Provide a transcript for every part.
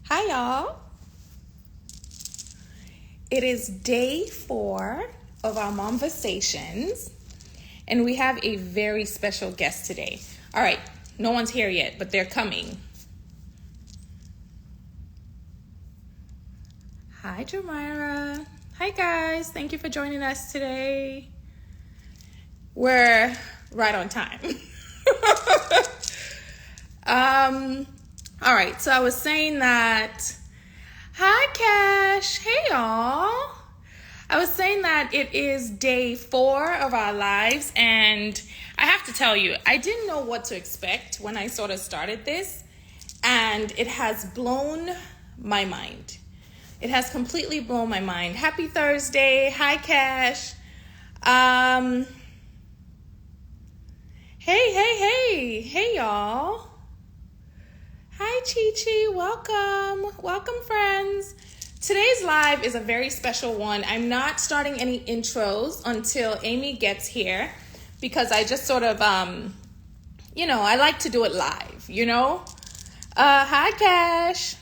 Hi, y'all. It is day 4 of our Momversations, and we have a very special guest today. All right, no one's here yet, but they're coming. Hi, Jamira. Hi, guys. Thank you for joining us today. We're right on time. All right, so I was saying that. Hi, Cash. Hey, y'all. I was saying that it is day 4 of our lives, and I have to tell you, I didn't know what to expect when I sort of started this, and it has blown my mind. It has completely blown my mind. Happy Thursday. Hi, Cash. Hey, y'all. Hi, Chi-Chi. Welcome, friends. Today's live is a very special one. I'm not starting any intros until Amy gets here because I just sort of, I like to do it live, Hi, Cash.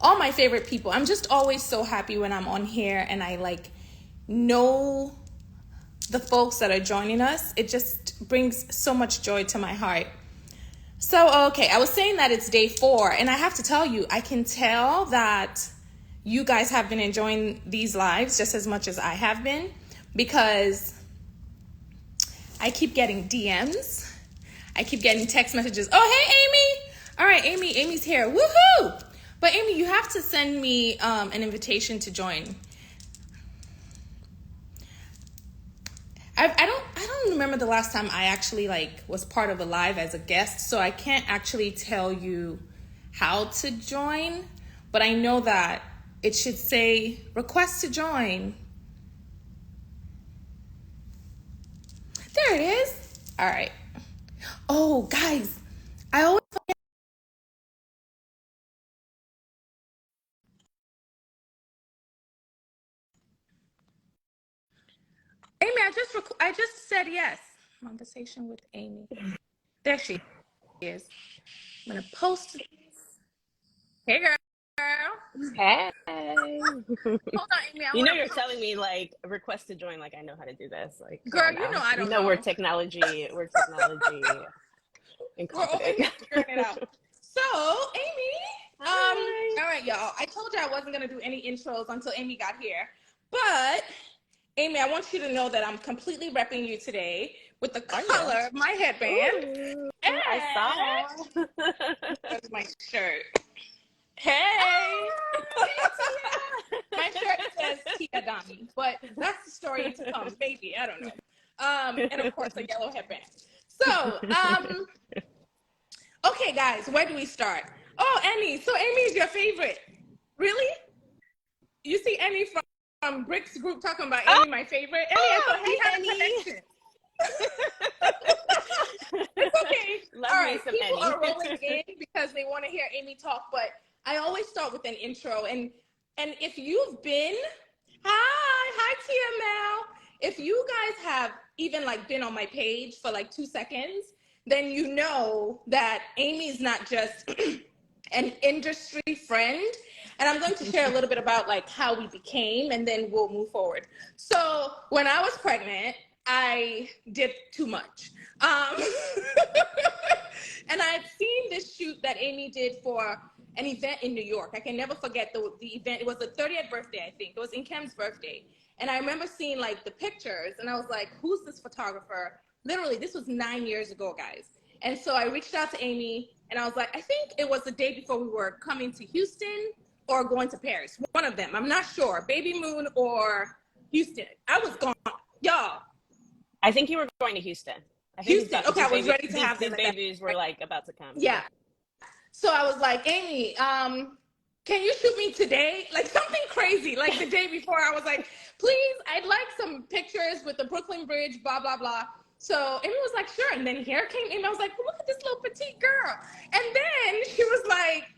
All my favorite people. I'm just always so happy when I'm on here and I know the folks that are joining us. It just brings so much joy to my heart. So, okay, I was saying that it's day 4, and I have to tell you, I can tell that you guys have been enjoying these lives just as much as I have been, because I keep getting DMs. I keep getting text messages. Oh, hey, Amy. All right, Amy's here. Woohoo! But Amy, you have to send me an invitation to join. I don't remember the last time I actually was part of a live as a guest, so I can't actually tell you how to join, but I know that it should say request to join. There it is. All right. Oh, guys, I always forget. Amy, I just said yes. Conversation with Amy. There she is. I'm gonna post this. Hey, girl. Hey. Hold on, Amy. I You know want you're to telling me request to join like I know how to do this. Like, come girl, on now. I You don't know know. we're technology We're over here incompetent. figuring it out. So, Amy, Hi. all right, y'all. I told you I wasn't gonna do any intros until Amy got here. But Amy, I want you to know that I'm completely repping you today with the Are you? color of my headband. Ooh, I And saw. where's my shirt? Hey. My shirt says Tia Donnie, but that's the story to come. Maybe, I don't know. And of course a yellow headband. So, okay, guys, where do we start? Oh, Annie. So Amy is your favorite. Really? You see Annie from Brick's group talking about Amy, my favorite. Annie, I thought we had a Annie. connection. It's okay. Love All me right, some people Annie. are rolling in because they want to hear Amy talk, but I always start with an intro. And if you've been, hi Tia Mel. If you guys have even been on my page for 2 seconds, then you know that Amy's not just an industry friend. And I'm going to share a little bit about how we became, and then we'll move forward. So when I was pregnant, I did too much. And I had seen this shoot that Amy did for an event in New York. I can never forget the event. It was the 30th birthday, I think. It was in Kim's birthday. And I remember seeing the pictures, and I was like, who's this photographer? Literally, this was 9 years ago, guys. And so I reached out to Amy, and I was like, I think it was the day before we were coming to Houston or going to Paris. One of them. I'm not sure. Baby Moon or Houston. I was gone. Y'all. I think you were going to Houston. I think Houston. Okay, I was ready to have these babies were about to come. Yeah. So I was like, Amy, can you shoot me today? Something crazy. The day before, I was like, please, I'd like some pictures with the Brooklyn Bridge, blah, blah, blah. So Amy was like, sure. And then here came Amy. I was like, look at this little petite girl. And then she was like,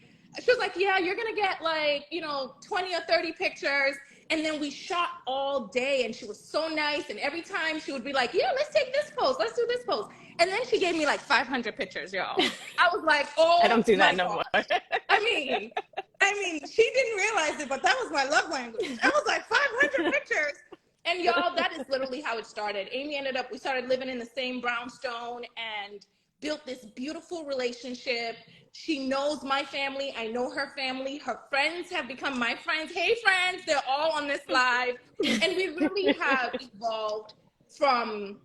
yeah, you're going to get 20 or 30 pictures. And then we shot all day, and she was so nice. And every time she would be like, yeah, let's take this pose. Let's do this pose. And then she gave me 500 pictures, y'all. I was like, oh, I don't do that my no God. more. I I mean, she didn't realize it, but that was my love language. I was like 500 pictures. And y'all, that is literally how it started. Amy we started living in the same brownstone and built this beautiful relationship. She knows my family. I know her family. Her friends have become my friends. Hey, friends, they're all on this live. And we really have evolved from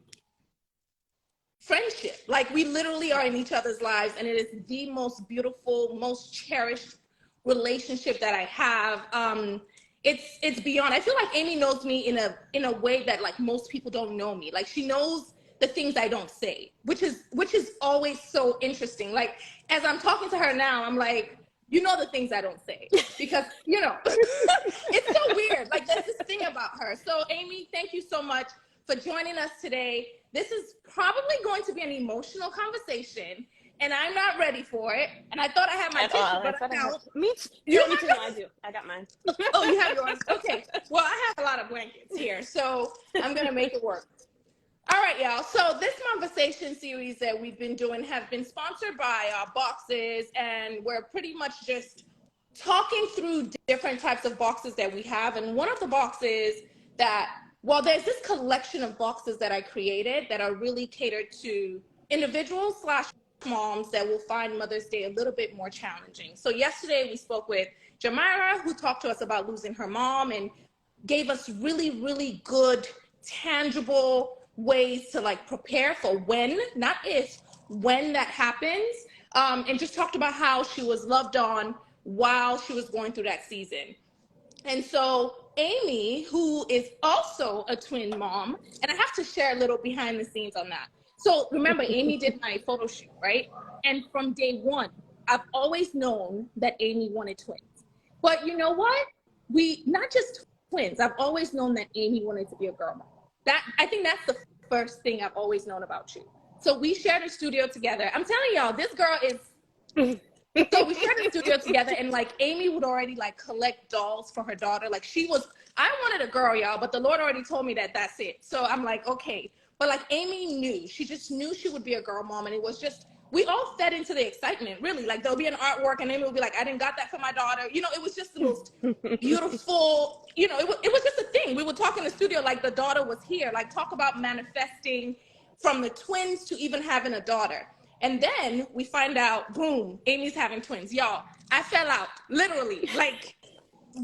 friendship. Like, we literally are in each other's lives, and it is the most beautiful, most cherished relationship that I have. It's beyond. I feel like Amy knows me in a way that like most people don't know me. Like, she knows the things I don't say, which is always so interesting. Like, as I'm talking to her now, I'm like, you know, the things I don't say, because, you know, it's so weird. Like, there's this thing about her. So Amy, thank you so much for joining us today. This is probably going to be an emotional conversation, and I'm not ready for it. And I thought I had my tissue, but I don't. Me too. You me too. No, I do. I got mine. Oh, you have yours? Okay. Well, I have a lot of blankets here, so I'm going to make it work. All right, y'all. So this Momversation series that we've been doing have been sponsored by Boxes, and we're pretty much just talking through different types of boxes that we have. And one of the boxes that, well, there's this collection of boxes that I created that are really catered to individuals / moms that will find Mother's Day a little bit more challenging. So yesterday we spoke with Jamira, who talked to us about losing her mom and gave us really, really good, tangible ways to like prepare for when, not if, when that happens. And just talked about how she was loved on while she was going through that season. And so Amy, who is also a twin mom, and I have to share a little behind the scenes on that. So remember, Amy did my photo shoot, right? And from day one, I've always known that Amy wanted twins. But you know what? Not just twins, I've always known that Amy wanted to be a girl mom. I think that's the first thing I've always known about you. So we shared a studio together. I'm telling y'all, this girl is... So we shared a studio together, and like Amy would already like collect dolls for her daughter. Like, I wanted a girl, y'all, but the Lord already told me that that's it. So I'm like, okay. But like Amy knew, she just knew she would be a girl mom. And it was just, we all fed into the excitement, really. Like, there'll be an artwork and Amy would be like, I didn't got that for my daughter. You know, it was just the most beautiful, you know, it was just a thing. We would talk in the studio like the daughter was here, like talk about manifesting from the twins to even having a daughter. And then we find out, boom, Amy's having twins. Y'all, I fell out, literally, like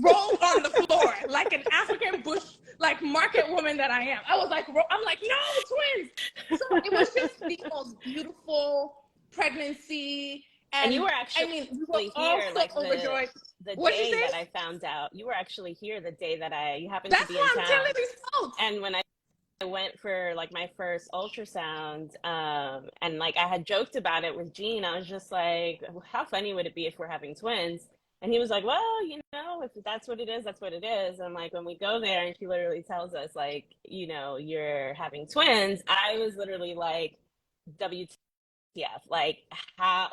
rolled on the floor like an African bush, like market woman that I am. I was like, I'm like, no, twins. So it was just the most beautiful pregnancy. And you were actually, I mean, we were all here, so like overjoyed. the What'd you day say? that I found out. You were actually here the day that you happened That's to be why in I'm town. telling these folks. And when I went for like my first ultrasound, and like I had joked about it with Gene, I was just like, how funny would it be if we're having twins? And he was like, well, you know, if that's what it is, that's what it is. And like, when we go there and she literally tells us like, you know, you're having twins, I was literally like, WTF, how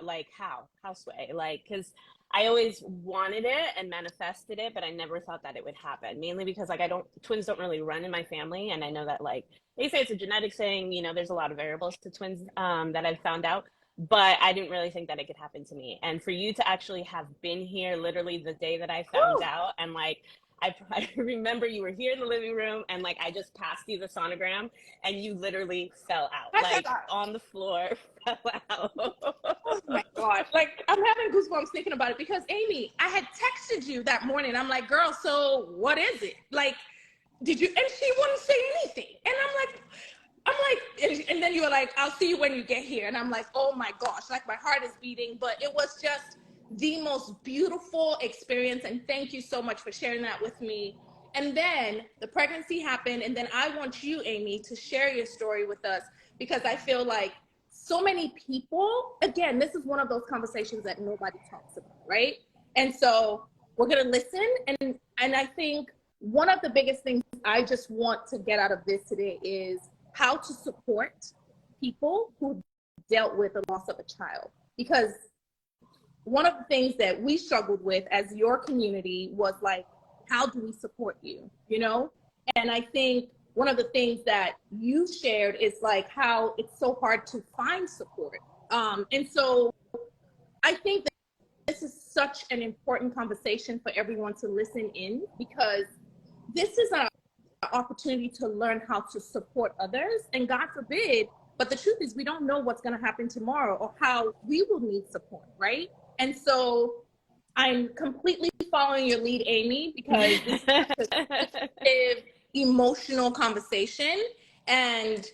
sway, like, because I always wanted it and manifested it, but I never thought that it would happen, mainly because like twins don't really run in my family. And I know that like they say it's a genetic thing, you know, there's a lot of variables to twins that I've found out, but I didn't really think that it could happen to me. And for you to actually have been here literally the day that I found out, and like I remember you were here in the living room and like I just passed you the sonogram and you literally fell out, like on the floor, fell out. Oh my God. Like, I'm having goosebumps thinking about it because Amy, I had texted you that morning. I'm like, girl, so what is it? Like, did you? And she wouldn't say anything. And I'm like, and then you were like, I'll see you when you get here. And I'm like, oh my gosh, like my heart is beating, but it was just the most beautiful experience. And thank you so much for sharing that with me. And then the pregnancy happened. And then I want you, Amy, to share your story with us because I feel like so many people, again, this is one of those conversations that nobody talks about, right? And so we're going to listen. And I think one of the biggest things I just want to get out of this today is how to support people who dealt with the loss of a child. Because one of the things that we struggled with as your community was like, how do we support you, you know? And I think one of the things that you shared is like how it's so hard to find support. And so I think that this this is such an important conversation for everyone to listen in, because this is an opportunity to learn how to support others. And God forbid, but the truth is we don't know what's going to happen tomorrow or how we will need support, right? And so I'm completely following your lead, Amy, because this is such a sensitive, emotional conversation. And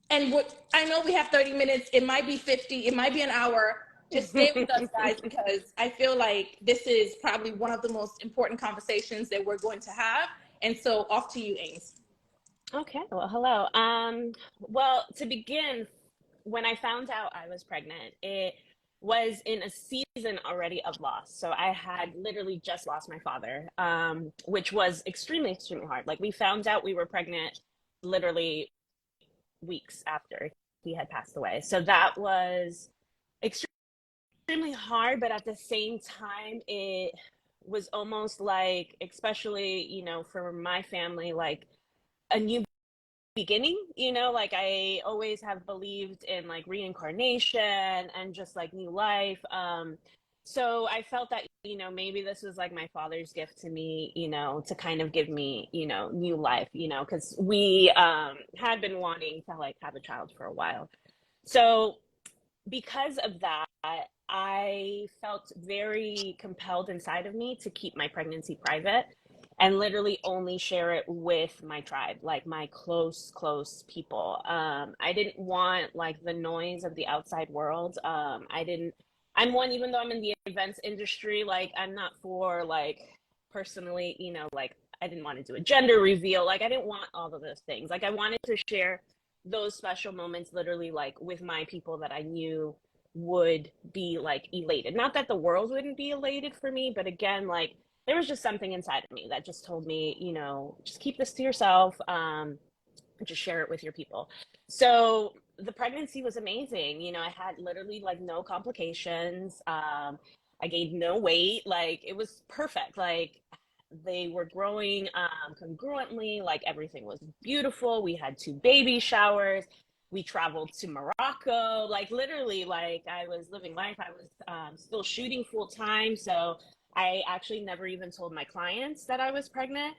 what I know, we have 30 minutes, it might be 50, it might be an hour. Just stay with us, guys, because I feel like this is probably one of the most important conversations that we're going to have. And so off to you, Ames. Okay, well, hello. Well, to begin, when I found out I was pregnant, it was in a season already of loss. So I had literally just lost my father, which was extremely, extremely hard. Like, we found out we were pregnant literally weeks after he had passed away. So that was extremely hard, but at the same time, it was almost like, especially, for my family, like a new beginning. Like, I always have believed in like reincarnation and just like new life. So I felt that, maybe this was like my father's gift to me, to kind of give me, new life, because we had been wanting to like have a child for a while. So because of that, I felt very compelled inside of me to keep my pregnancy private and literally only share it with my tribe, like my close people. I didn't want like the noise of the outside world. I'm one, even though I'm in the events industry, like I'm not for like personally, like I didn't want to do a gender reveal. Like I didn't want all of those things. Like I wanted to share those special moments literally like with my people that I knew would be like elated. Not that the world wouldn't be elated for me, but again, like there was just something inside of me that just told me, just keep this to yourself, just share it with your people. So the pregnancy was amazing. I had literally like no complications. I gained no weight. Like it was perfect. Like they were growing congruently. Like everything was beautiful. We had 2 baby showers. We traveled to Morocco. Like literally, like I was living life. I was still shooting full time. So I actually never even told my clients that I was pregnant.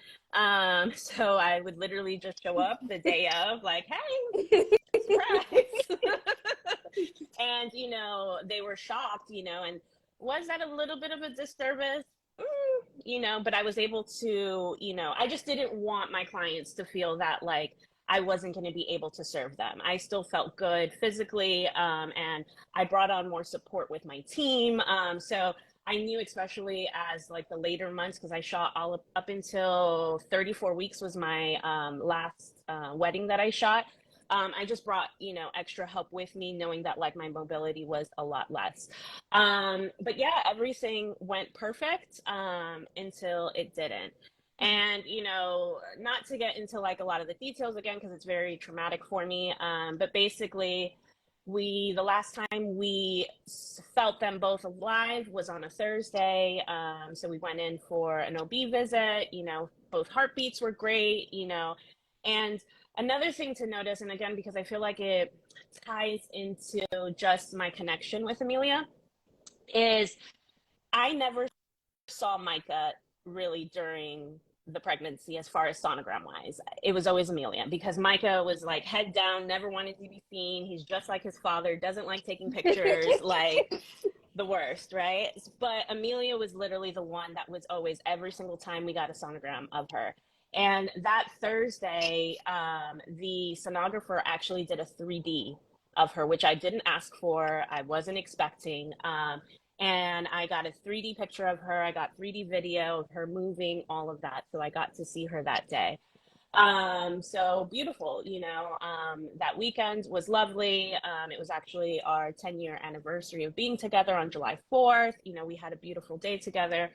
So I would literally just show up the day of, like, hey, surprise. And, they were shocked, and was that a little bit of a disservice? But I was able to, I just didn't want my clients to feel that like I wasn't going to be able to serve them. I still felt good physically, and I brought on more support with my team. So I knew, especially as like the later months, because I shot all up until 34 weeks was my last wedding that I shot. I just brought, extra help with me, knowing that like my mobility was a lot less. But yeah, everything went perfect until it didn't. And, not to get into like a lot of the details again, because it's very traumatic for me. But basically, the last time we felt them both alive was on a Thursday. So we went in for an OB visit, both heartbeats were great, and another thing to notice, and again, because I feel like it ties into just my connection with Amelia, is I never saw Micah really during the pregnancy as far as sonogram wise. It was always Amelia, because Micah was like head down, never wanted to be seen. He's just like his father, doesn't like taking pictures, like the worst, right? But Amelia was literally the one that was always, every single time we got a sonogram of her. And that Thursday, the sonographer actually did a 3D of her, which I didn't ask for, I wasn't expecting. And I got a 3D picture of her. I got 3D video of her moving, all of that. So I got to see her that day. So beautiful, that weekend was lovely. It was actually our 10-year anniversary of being together on July 4th. We had a beautiful day together.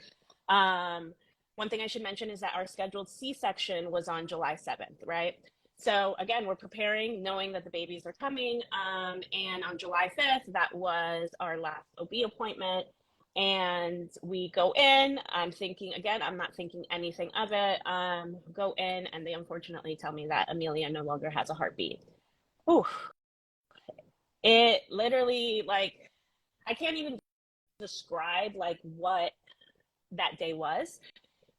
One thing I should mention is that our scheduled C-section was on July 7th, right? So again, we're preparing, knowing that the babies are coming. And on July 5th, that was our last OB appointment. And we go in, I'm thinking, again, I'm not thinking anything of it. Go in, and they unfortunately tell me that Amelia no longer has a heartbeat. Ooh, it literally, like, I can't even describe like what that day was,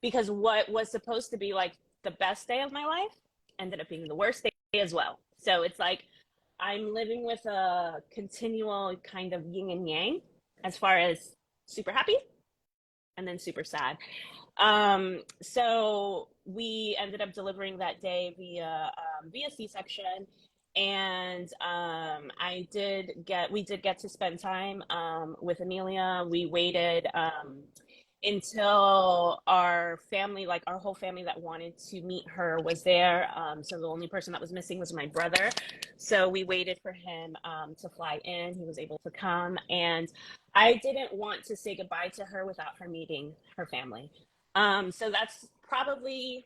because what was supposed to be like the best day of my life ended up being the worst day as well. So it's like I'm living with a continual kind of yin and yang, as far as super happy and then super sad. So we ended up delivering that day via C-section, and we did get to spend time with Amelia. We waited until our family, like our whole family that wanted to meet her, was there. So the only person that was missing was my brother. So we waited for him to fly in. He was able to come, and I didn't want to say goodbye to her without her meeting her family. So that's probably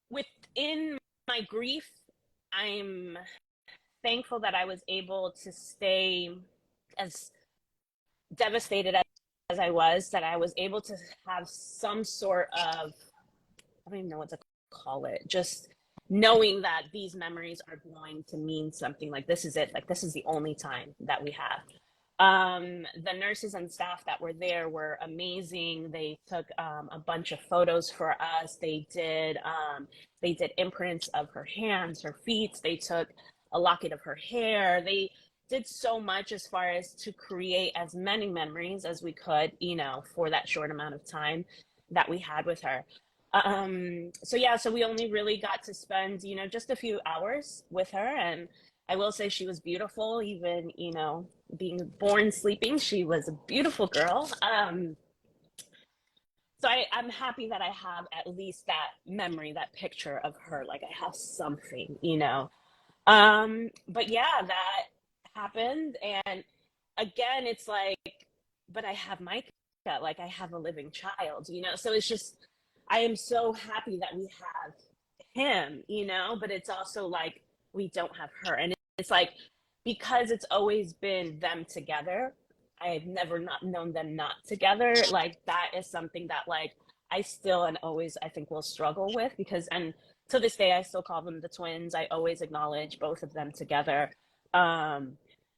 within my grief. I'm thankful that I was able to stay as devastated as I was, that I was able to have some sort of, I don't even know what to call it, just knowing that these memories are going to mean something. Like, this is it. Like, this is the only time that we have. The nurses and staff that were there were amazing. They took a bunch of photos for us. They did imprints of her hands, her feet. They took a locket of her hair. They did so much as far as to create as many memories as we could, for that short amount of time that we had with her. So yeah, so we only really got to spend, just a few hours with her, and I will say she was beautiful, even, being born sleeping. She was a beautiful girl. So I'm happy that I have at least that memory, that picture of her. Like, I have something. But yeah, that happened. And again, it's like, but I have Micah, like I have a living child. So it's just, I am so happy that we have him, but it's also like, we don't have her. And it's like, because it's always been them together, I've never not known them not together. Like, that is something that, like, I still and always, I think, will struggle with, because, and to this day, I still call them the twins. I always acknowledge both of them together,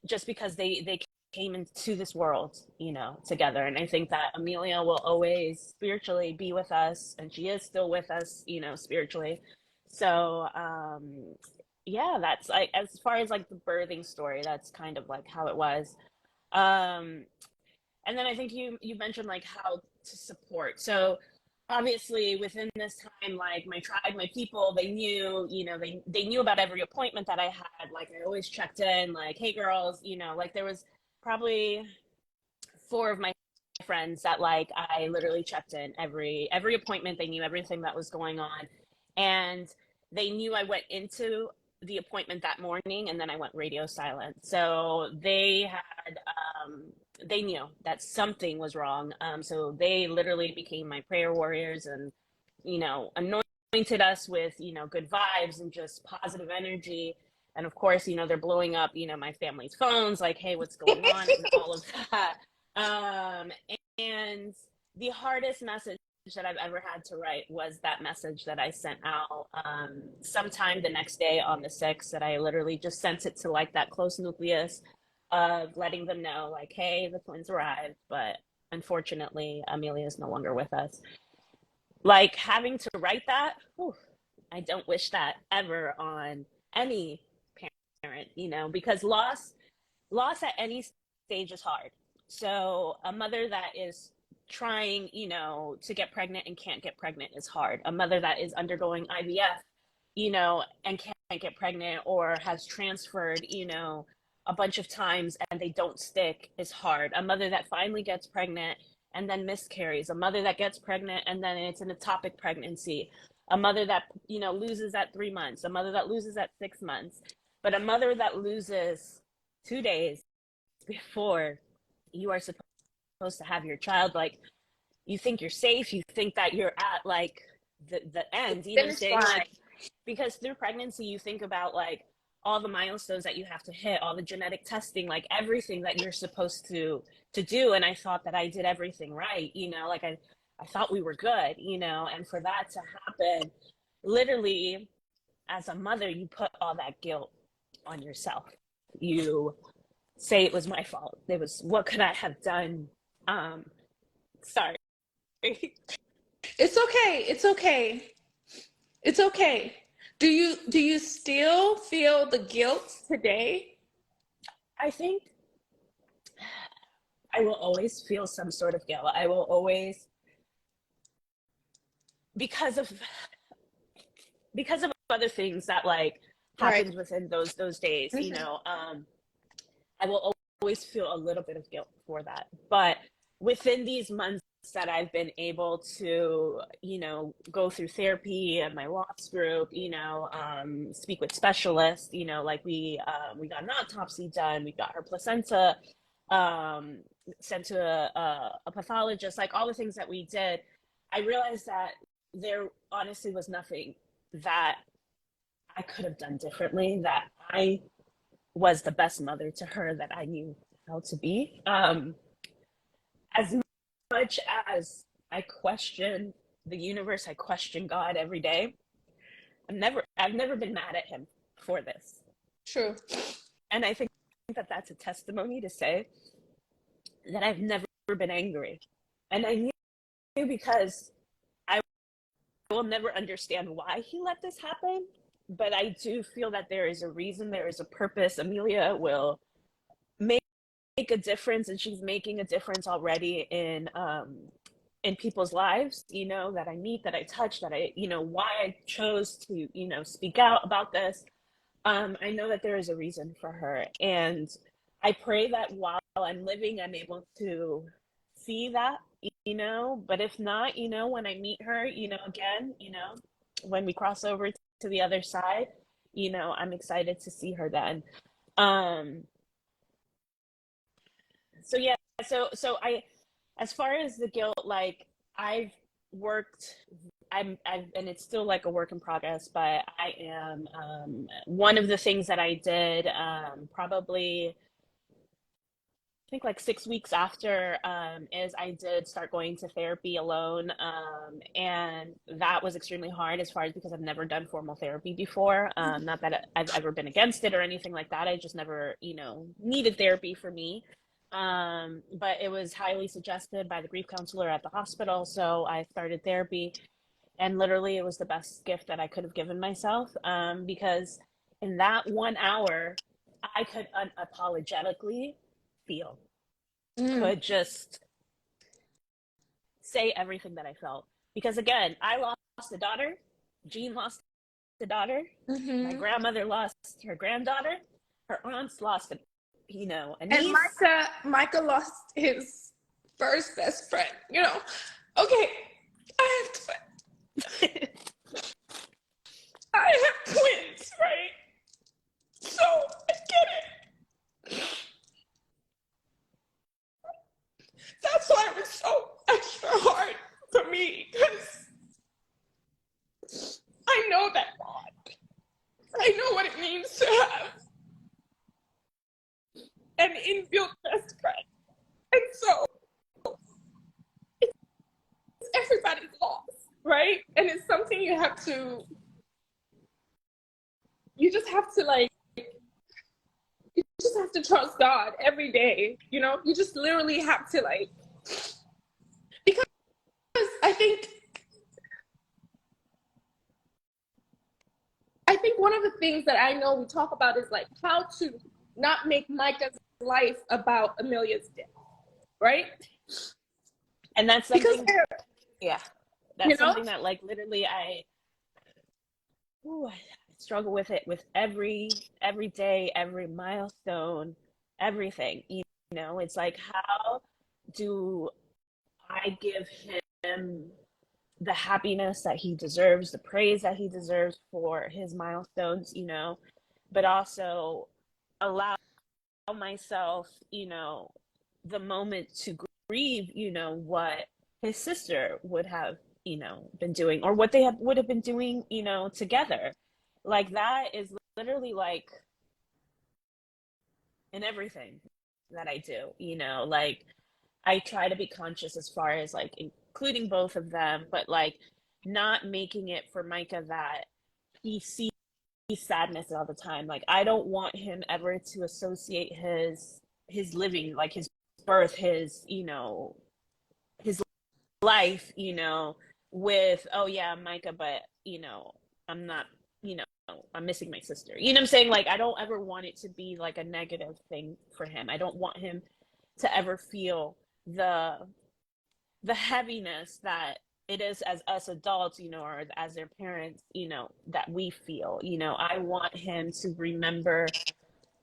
just because they came into this world, together. And I think that Amelia will always spiritually be with us, and she is still with us, spiritually. So, yeah, that's like, as far as like the birthing story, that's kind of like how it was. Um, and then I think you mentioned like how to support. So obviously within this time, like my tribe, my people, they knew, they knew about every appointment that I had. Like, I always checked in, like, hey girls, like there was probably 4 of my friends that, like, I literally checked in every appointment. They knew everything that was going on, and they knew I went into the appointment that morning and then I went radio silent. So they knew that something was wrong. So they literally became my prayer warriors, and anointed us with good vibes and just positive energy. And of course, they're blowing up my family's phones, like, hey, what's going on, and all of that. And the hardest message that I've ever had to write was that message that I sent out sometime the next day on the 6th, that I literally just sent it to like that close nucleus of letting them know, like, hey, the twins arrived, but unfortunately, Amelia is no longer with us. Like, having to write that, whew, I don't wish that ever on any parent, because loss at any stage is hard. So a mother that is trying, to get pregnant and can't get pregnant is hard. A mother that is undergoing IVF, and can't get pregnant, or has transferred, a bunch of times and they don't stick, is hard. A mother that finally gets pregnant and then miscarries. A mother that gets pregnant and then it's an ectopic pregnancy. A mother that, loses at 3 months. A mother that loses at 6 months. But a mother that loses 2 days before you are supposed to have your child, like, you think you're safe, you think that you're at like the end, you know what I'm saying? Like, because through pregnancy you think about like all the milestones that you have to hit, all the genetic testing, like everything that you're supposed to do. And I thought that I did everything right, like I thought we were good, and for that to happen, literally, as a mother, you put all that guilt on yourself. You say it was my fault. It was, what could I have done? Sorry. It's okay. It's okay. It's okay. Do you still feel the guilt today? I think I will always feel some sort of guilt. I will always, because of other things that like Right. happened within those days, I will always feel a little bit of guilt for that. But within these months that I've been able to, go through therapy and my loss group, speak with specialists, like we got an autopsy done, we got her placenta um, sent to a pathologist, like all the things that we did, I realized that there honestly was nothing that I could have done differently, that I was the best mother to her that I knew how to be. As much as I question the universe, I question God every day. I've never been mad at him for this. True. And I think that that's a testimony to say that I've never been angry. And I knew, because I will never understand why he let this happen, but I do feel that there is a reason, there is a purpose. Amelia will make a difference, and she's making a difference already in people's lives, that I meet, that I touch, that I, why I chose to, speak out about this. I know that there is a reason for her, and I pray that while I'm living, I'm able to see that, but if not, when I meet her, again, when we cross over to the other side, I'm excited to see her then. Um, so yeah, so I, as far as the guilt, like I've worked, and it's still like a work in progress, but I am, one of the things that I did, probably I think like 6 weeks after, is I did start going to therapy alone. And that was extremely hard, as far as, because I've never done formal therapy before. Not that I've ever been against it or anything like that. I just never, needed therapy for me. But it was highly suggested by the grief counselor at the hospital. So I started therapy, and literally it was the best gift that I could have given myself. Because in that 1 hour, I could unapologetically feel, Mm. could just say everything that I felt. Because again, I lost a daughter, Jean lost a daughter, my Mm-hmm. grandmother lost her granddaughter, her aunts lost a And niece. Micah lost his first best friend. Okay, I have twins, right? So I get it. That's why it was so extra hard for me, because I know that bond. I know what it means to have an inbuilt best friend. And so it's everybody's loss, right? And it's something you just have to like, you just have to trust God every day, You just literally have to like, because I think one of the things that I know we talk about is like how to not make Micah's life about Amelia's death, right? And that's Because something, yeah, you that's know, something that like literally I struggle with it with every day, every milestone, everything. It's like, how do I give him the happiness that he deserves, the praise that he deserves for his milestones, but also allow myself, the moment to grieve, what his sister would have, been doing, or what they would have been doing, together. Like that is literally like in everything that I do, like I try to be conscious as far as like including both of them, but like not making it for Micah that he sees sadness all the time. Like I don't want him ever to associate his his living, like his birth, his, his life, with, oh yeah, Micah, but I'm not, I'm missing my sister. You know what I'm saying? Like, I don't ever want it to be like a negative thing for him. I don't want him to ever feel the heaviness that it is as us adults, or as their parents, that we feel. I want him to remember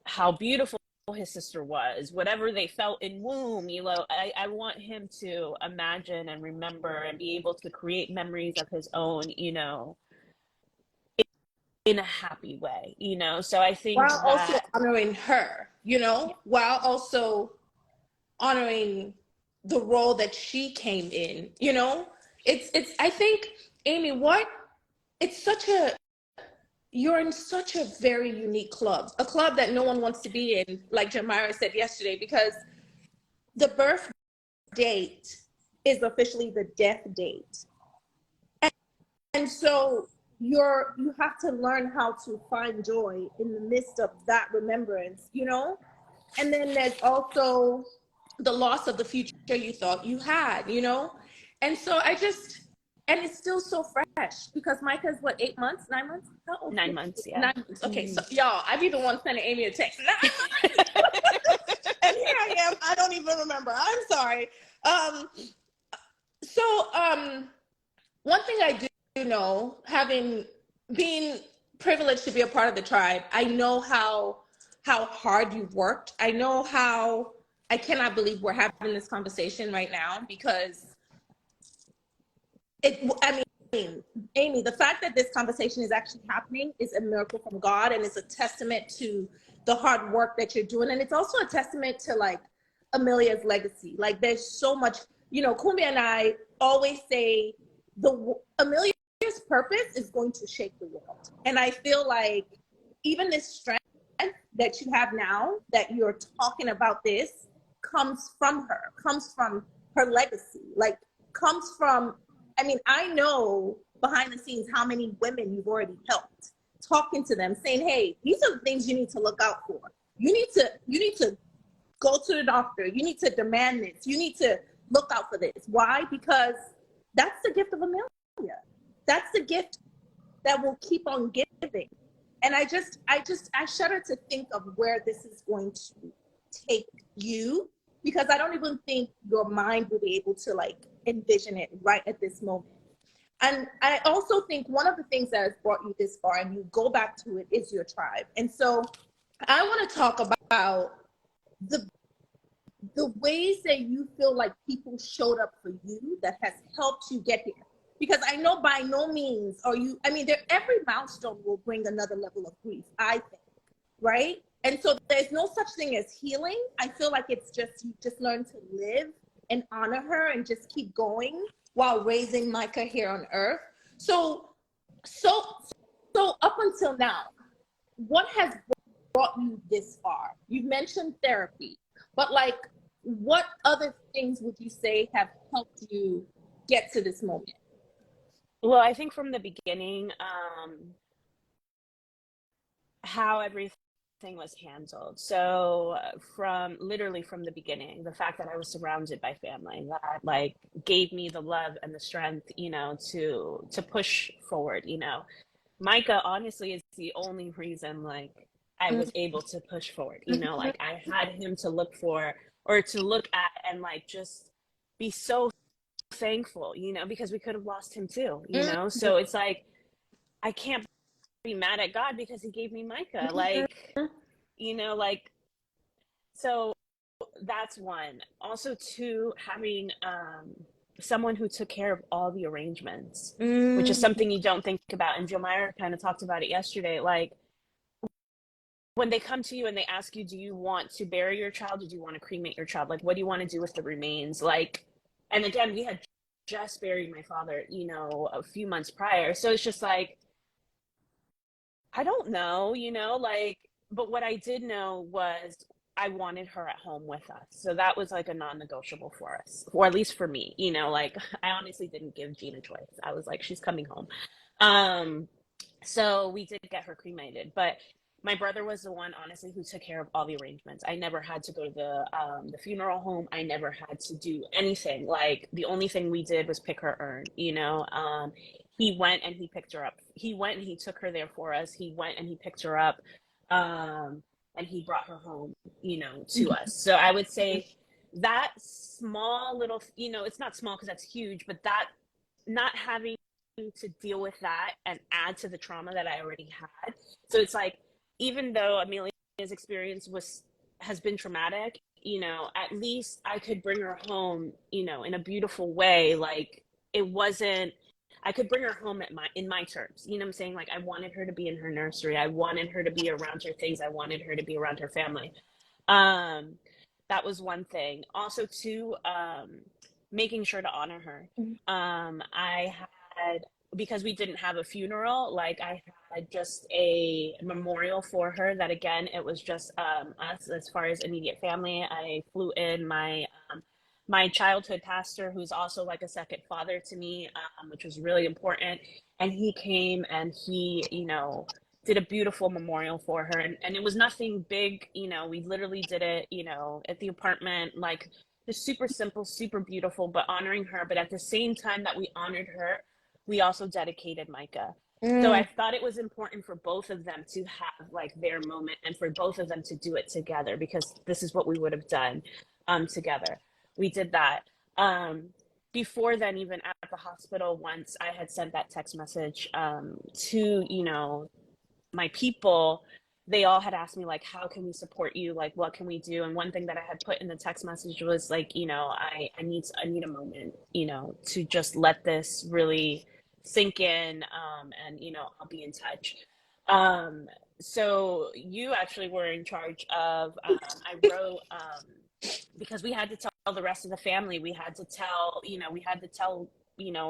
how beautiful his sister was, whatever they felt in womb. I want him to imagine and remember and be able to create memories of his own, in a happy way, so I think While also that, honoring her, yeah. while also honoring the role that she came in. It's I think, Amy, it's such a you're in such a very unique club, a club that no one wants to be in, like Jamira said yesterday, because the birth date is officially the death date. And so you have to learn how to find joy in the midst of that remembrance. And then there's also the loss of the future you thought you had. And so and it's still so fresh because Micah's what, 8 months, 9 months? How old? 9 months, yeah. 9 months. Okay, so y'all, I've even once sent Amy a text. 9 months. And here I am. I don't even remember. I'm sorry. So one thing I do know, having been privileged to be a part of the tribe, I know how hard you've worked. I know how I cannot believe we're having this conversation right now because I mean, Amy, the fact that this conversation is actually happening is a miracle from God, and it's a testament to the hard work that you're doing. And it's also a testament to like Amelia's legacy. Like there's so much, Kumbia and I always say Amelia's purpose is going to shake the world. And I feel like even this strength that you have now, that you're talking about this, comes from her legacy, like comes from, I know behind the scenes how many women you've already helped, talking to them, saying, hey, these are the things you need to look out for. You need to go to the doctor. You need to demand this. You need to look out for this. Why? Because that's the gift of Amelia. That's the gift that will keep on giving. And I shudder to think of where this is going to take you, because I don't even think your mind will be able to like envision it right at this moment. And I also think one of the things that has brought you this far, and you go back to it, is your tribe. And so I want to talk about the ways that you feel like people showed up for you that has helped you get here. Because I know by no means are you, every milestone will bring another level of grief, I think, right? And so there's no such thing as healing. I feel like it's just, you just learn to live and honor her and just keep going while raising Micah here on earth. So up until now, what has brought you this far? You've mentioned therapy, but like, what other things would you say have helped you get to this moment? Well, I think from the beginning, how everything was handled. So literally from the beginning, the fact that I was surrounded by family that like gave me the love and the strength, to push forward. Micah honestly is the only reason like I was able to push forward. Like I had him to look for, or to look at, and like just be so thankful, because we could have lost him too, so it's like I can't be mad at God because he gave me Micah, like, like, so that's one. Also, two, having someone who took care of all the arrangements, which is something you don't think about. And Jomira kind of talked about it yesterday. Like, when they come to you and they ask you, do you want to bury your child, or do you want to cremate your child? Like, what do you want to do with the remains? Like, and again, we had just buried my father, a few months prior. So it's just like, I don't know, like, but what I did know was I wanted her at home with us. So that was like a non-negotiable for us, or at least for me, like I honestly didn't give Jean a choice. I was like, she's coming home. So we did get her cremated, but my brother was the one, honestly, who took care of all the arrangements. I never had to go to the funeral home. I never had to do anything. Like the only thing we did was pick her urn. He went and he picked her up. He went and he took her there for us. He went and he picked her up, and he brought her home, to us. So I would say that small little, it's not small because that's huge, but that not having to deal with that and add to the trauma that I already had. So it's like, even though Amelia's experience has been traumatic, at least I could bring her home, in a beautiful way. Like it wasn't, I could bring her home in my terms. You know what I'm saying? Like I wanted her to be in her nursery. I wanted her to be around her things. I wanted her to be around her family. Um, that was one thing. Also, too, making sure to honor her. I had, because we didn't have a funeral, like I had just a memorial for her that, again, it was just us as far as immediate family. I flew in my childhood pastor, who's also like a second father to me, which was really important. And he came and he, did a beautiful memorial for her. And it was nothing big, we literally did it, at the apartment, like just super simple, super beautiful, but honoring her. But at the same time that we honored her, we also dedicated Micah. So I thought it was important for both of them to have like their moment and for both of them to do it together, because this is what we would have done together. We did that. Before then, even at the hospital, once I had sent that text message to, my people, they all had asked me like, how can we support you? Like, what can we do? And one thing that I had put in the text message was like, I need a moment, to just let this really sink in. And, I'll be in touch. So you actually were in charge of, I wrote, because we had to tell the rest of the family, we had to tell,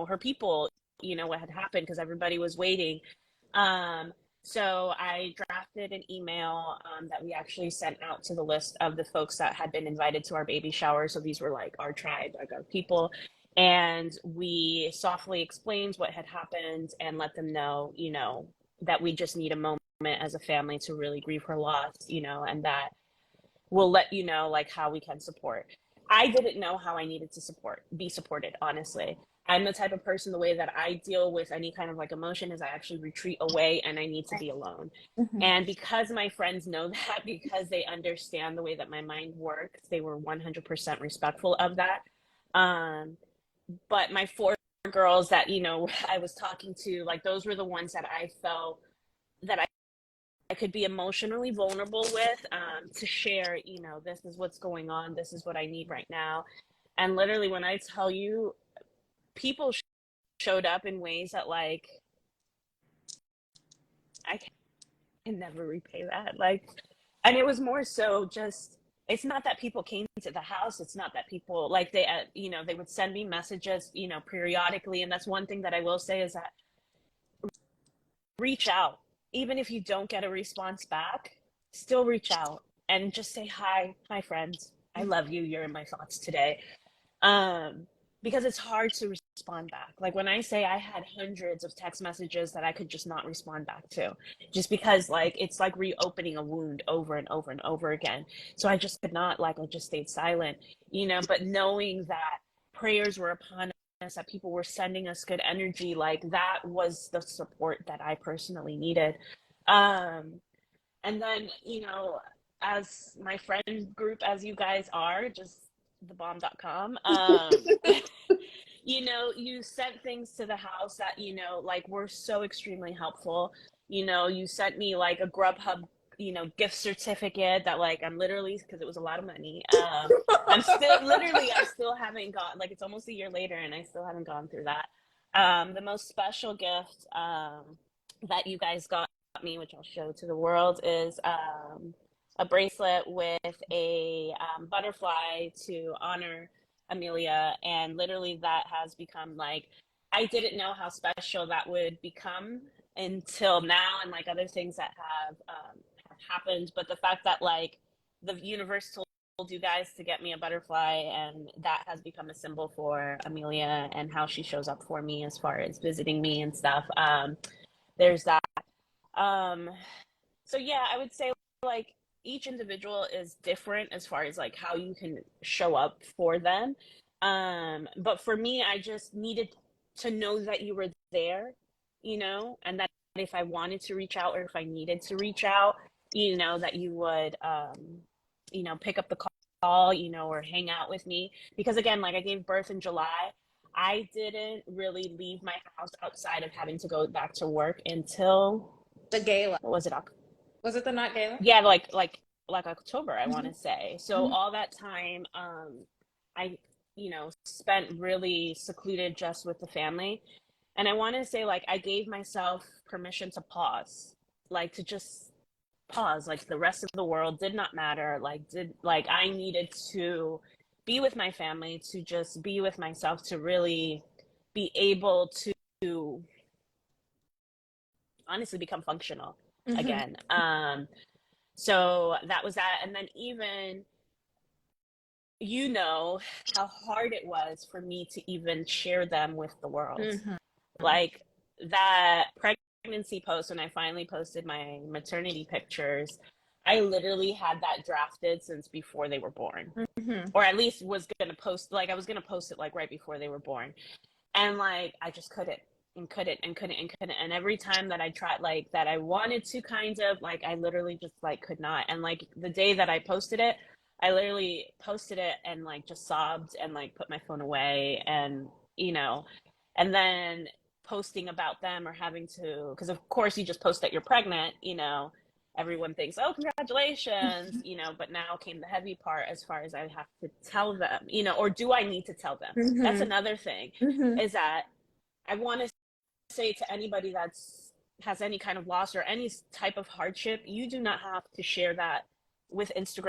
her people, what had happened, because everybody was waiting. So I drafted an email that we actually sent out to the list of the folks that had been invited to our baby shower. So these were like our tribe, like our people. And we softly explained what had happened and let them know, that we just need a moment as a family to really grieve her loss, and that we'll let you know like how we can support. I didn't know how I needed to be supported, honestly. I'm the type of person, the way that I deal with any kind of like emotion is I actually retreat away and I need to be alone. And because my friends know that, because they understand the way that my mind works, they were 100% respectful of that. But my four girls that, I was talking to, like those were the ones that I felt that I could be emotionally vulnerable with, to share, this is what's going on. This is what I need right now. And literally, when I tell you, people showed up in ways that like I can never repay that. Like, and it was more so just, it's not that people came to the house. It's not that people like they would send me messages, periodically. And that's one thing that I will say is that reach out. Even if you don't get a response back, still reach out and just say, hi, friends. I love you. You're in my thoughts today. Because it's hard to respond back. Like when I say I had hundreds of text messages that I could just not respond back to, just because like it's like reopening a wound over and over and over again. So I just could not, like I just stayed silent, but knowing that prayers were upon us, that people were sending us good energy, like that was the support that I personally needed. And then, as my friend group, as you guys are, just thebomb.com, you sent things to the house that, like were so extremely helpful. You sent me like a Grubhub, gift certificate that like I'm literally, because it was a lot of money. I still haven't gone, like it's almost a year later and I still haven't gone through that. The most special gift that you guys got me, which I'll show to the world, is a bracelet with a butterfly to honor Amelia. And literally that has become like, I didn't know how special that would become until now, and like other things that have happened. But the fact that like the universe told you guys to get me a butterfly, and that has become a symbol for Amelia and how she shows up for me as far as visiting me and stuff. There's that. Um, So yeah, I would say like each individual is different as far as like how you can show up for them. But for me, I just needed to know that you were there, and that if I wanted to reach out or if I needed to reach out, that you would, pick up the call, or hang out with me. Because again, like I gave birth in July. I didn't really leave my house outside of having to go back to work until, The gala. what was it, Was it the not gala? yeah, like October, I want Mm-hmm. to say. So all that time, I spent really secluded just with the family. And I want to say, like, I gave myself permission to pause, like to just pause. Like the rest of the world did not matter. Like I needed to be with my family, to just be with myself, to really be able to honestly become functional Mm-hmm. again. So that was that. And then even, how hard it was for me to even share them with the world. Mm-hmm. Like that pregnancy post, when I finally posted my maternity pictures, I literally had that drafted since before they were born. Mm-hmm. Or at least was going to post, like I was going to post it like right before they were born. And like I just couldn't and couldn't and couldn't and couldn't. And every time that I tried, like that I wanted to, kind of like, I literally just like could not. And like the day that I posted it, I literally posted it and like just sobbed and like put my phone away. And and then posting about them, or having to, because of course you just post that you're pregnant, everyone thinks, oh, congratulations, but now came the heavy part, as far as I have to tell them, or do I need to tell them? That's Mm-hmm. another thing, Mm-hmm. is that I want to say to anybody that's has any kind of loss or any type of hardship, you do not have to share that with Instagram,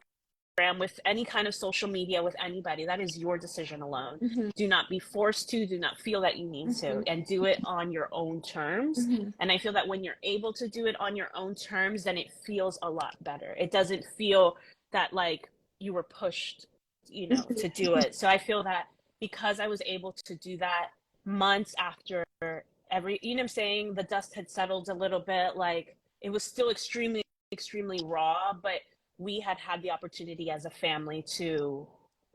with any kind of social media, with anybody. That is your decision alone. Mm-hmm. Do not be forced to, do not feel that you need to, Mm-hmm. and do it on your own terms. Mm-hmm. And I feel that when you're able to do it on your own terms, then it feels a lot better. It doesn't feel that like you were pushed, to do it. So I feel that because I was able to do that months after what I'm saying, the dust had settled a little bit, like it was still extremely, extremely raw, but we had the opportunity as a family to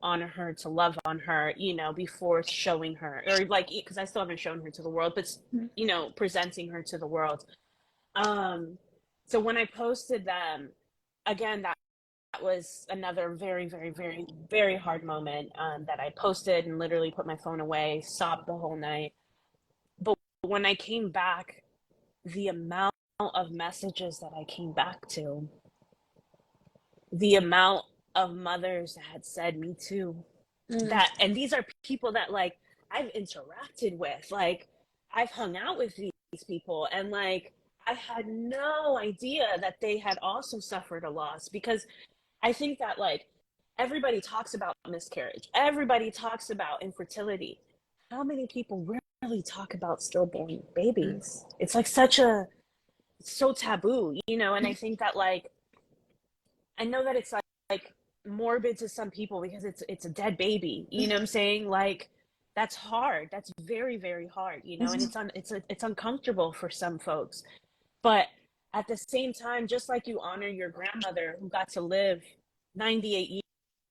honor her, to love on her, before showing her, or like, because I still haven't shown her to the world, but presenting her to the world. Um, so when I posted them, again, that was another very, very, very, very hard moment, that I posted and literally put my phone away, sobbed the whole night. But when I came back, the amount of messages that I came back to, the amount of mothers that had said me too, Mm-hmm. that, and these are people that like I've interacted with, like I've hung out with these people, and like I had no idea that they had also suffered a loss. Because I think that like everybody talks about miscarriage, everybody talks about infertility. How many people really talk about stillborn babies? It's like so taboo, and I think that like, I know that it's like morbid to some people because it's a dead baby. You know what I'm saying? Like that's hard. That's very, very hard. And it's uncomfortable for some folks. But at the same time, just like you honor your grandmother who got to live 98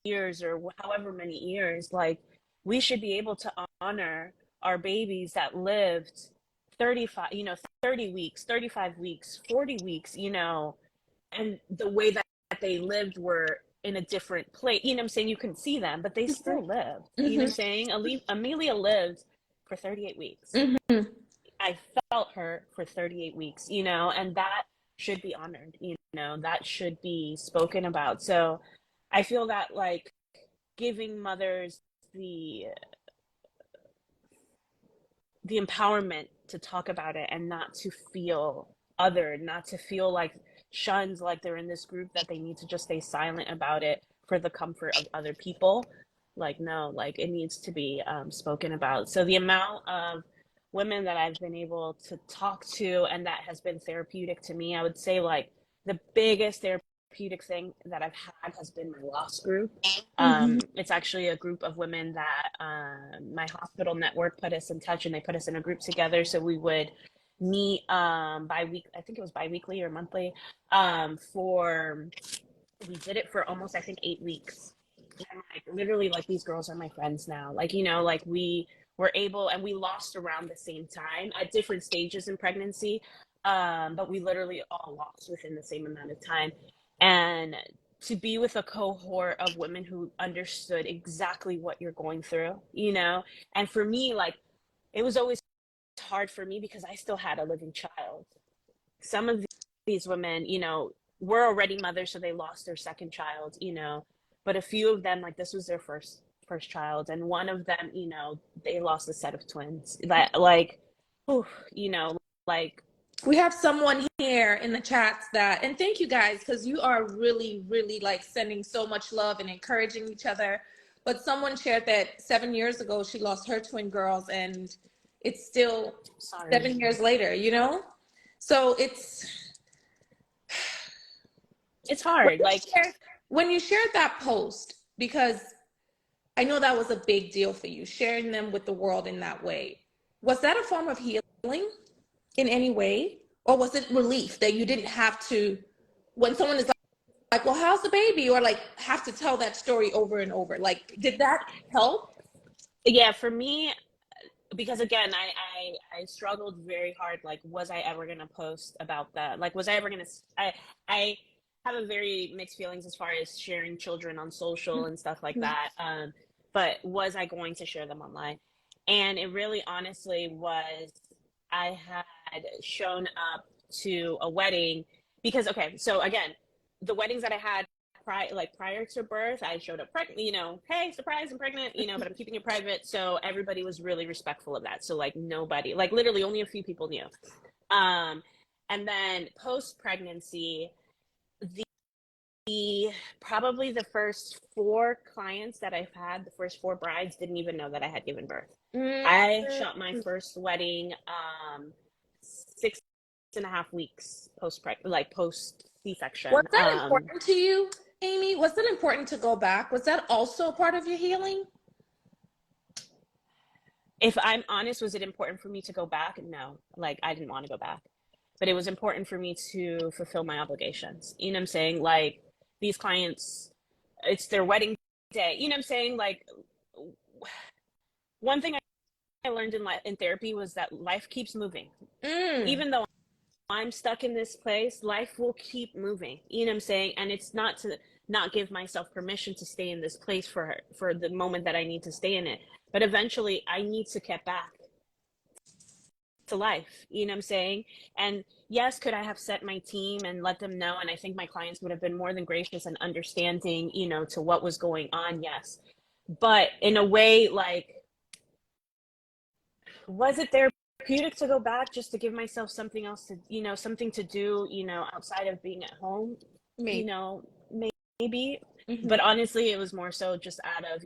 years or however many years, like we should be able to honor our babies that lived 35, 30 weeks, 35 weeks, 40 weeks, and the way that they lived were in a different place. You know what I'm saying? You couldn't see them, but they still lived. You know what I'm Mm-hmm. saying? Amelia lived for 38 weeks. Mm-hmm. I felt her for 38 weeks, and that should be honored, that should be spoken about. So I feel that like giving mothers the the empowerment to talk about it, and not to feel othered, not to feel like shunned, like they're in this group that they need to just stay silent about it for the comfort of other people. Like, no, like it needs to be spoken about. So the amount of women that I've been able to talk to, and that has been therapeutic to me, I would say like the biggest therapeutic thing that I've had has been my loss group. Mm-hmm. It's actually a group of women that my hospital network put us in touch, and they put us in a group together. So we would meet bi-week, I think it was bi-weekly or monthly, for we did it for almost, I think, 8 weeks. And like literally, like, these girls are my friends now. Like, like we were able, and we lost around the same time at different stages in pregnancy. But we literally all lost within the same amount of time. And to be with a cohort of women who understood exactly what you're going through, and for me, like, it was always hard for me because I still had a living child. Some of these women, were already mothers, so they lost their second child, but a few of them, like, this was their first child, and one of them, they lost a set of twins. That, like, whew, like, We have someone here in the chats that, and thank you guys, because you are really, really like sending so much love and encouraging each other. But someone shared that 7 years ago she lost her twin girls, and it's still sorry. 7 years later, So It's hard. Like, when you shared that post, because I know that was a big deal for you, sharing them with the world in that way. Was that a form of healing in any way? Or was it relief that you didn't have to, when someone is like, well, how's the baby? Or like, have to tell that story over and over. Like, did that help? yeah, for me, because again, I struggled very hard. Like, was I ever gonna post about that? Like, was I ever gonna? I have a very mixed feelings as far as sharing children on social and stuff like that. But was I going to share them online? And it really, honestly, was. I had shown up to a wedding because, okay, so again, the weddings that I had prior to birth, I showed up pregnant, hey, surprise, I'm pregnant, but I'm keeping it private. So everybody was really respectful of that. So like nobody, like literally only a few people knew. Um, and then post pregnancy, the probably the first four clients that I've had, the first four brides didn't even know that I had given birth. I shot my first wedding 6.5 weeks post C-section. Was that important to you, Amy? Was it important to go back? Was that also part of your healing? If I'm honest, was it important for me to go back? No, like, I didn't want to go back, but it was important for me to fulfill my obligations. You know what I'm saying? Like, these clients, it's their wedding day. You know what I'm saying? Like, one thing I learned in therapy was that life keeps moving. Even though I'm stuck in this place, life will keep moving. You know what I'm saying? And it's not to not give myself permission to stay in this place for the moment that I need to stay in it. But eventually I need to get back to life. You know what I'm saying? And yes, could I have set my team and let them know? And I think my clients would have been more than gracious and understanding, to what was going on. Yes. But in a way, like, was it therapeutic to go back just to give myself something else to, something to do, outside of being at home? Maybe. Maybe. But honestly, it was more so just out of,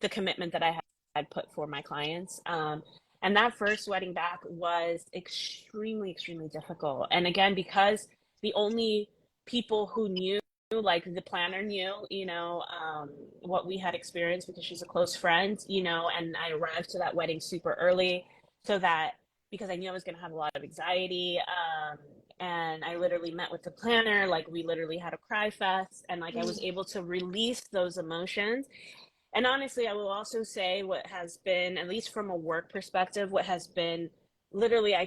the commitment that I had put for my clients. And that first wedding back was extremely, extremely difficult. And again, because the only people who knew, like the planner knew, what we had experienced because she's a close friend, and I arrived to that wedding super early so that because I knew I was going to have a lot of anxiety. And I literally met with the planner, like we literally had a cry fest, and like I was able to release those emotions. And honestly, I will also say what has been, at least from a work perspective, what has been literally, I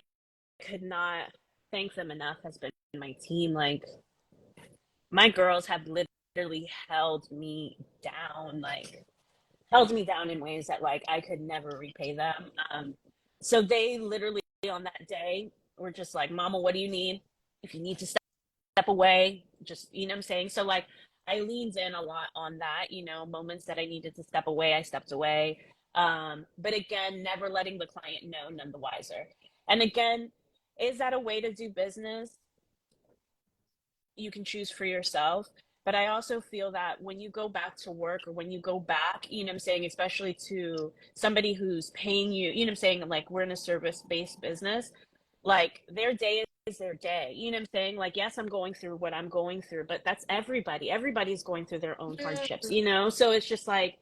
could not thank them enough, has been my team. Like, my girls have literally held me down in ways that like I could never repay them. So they literally on that day were just like, Mama, what do you need? If you need to step away, just, you know what I'm saying? So like, I leaned in a lot on that, moments that I needed to step away, I stepped away. But again, never letting the client know, none the wiser. And again, is that a way to do business? You can choose for yourself. But I also feel that when you go back to work or when you go back, you know what I'm saying, especially to somebody who's paying you, you know what I'm saying, like we're in a service-based business, like their day is their day. You know what I'm saying? Like, yes, I'm going through what I'm going through, but that's everybody. Everybody's going through their own hardships, So it's just like,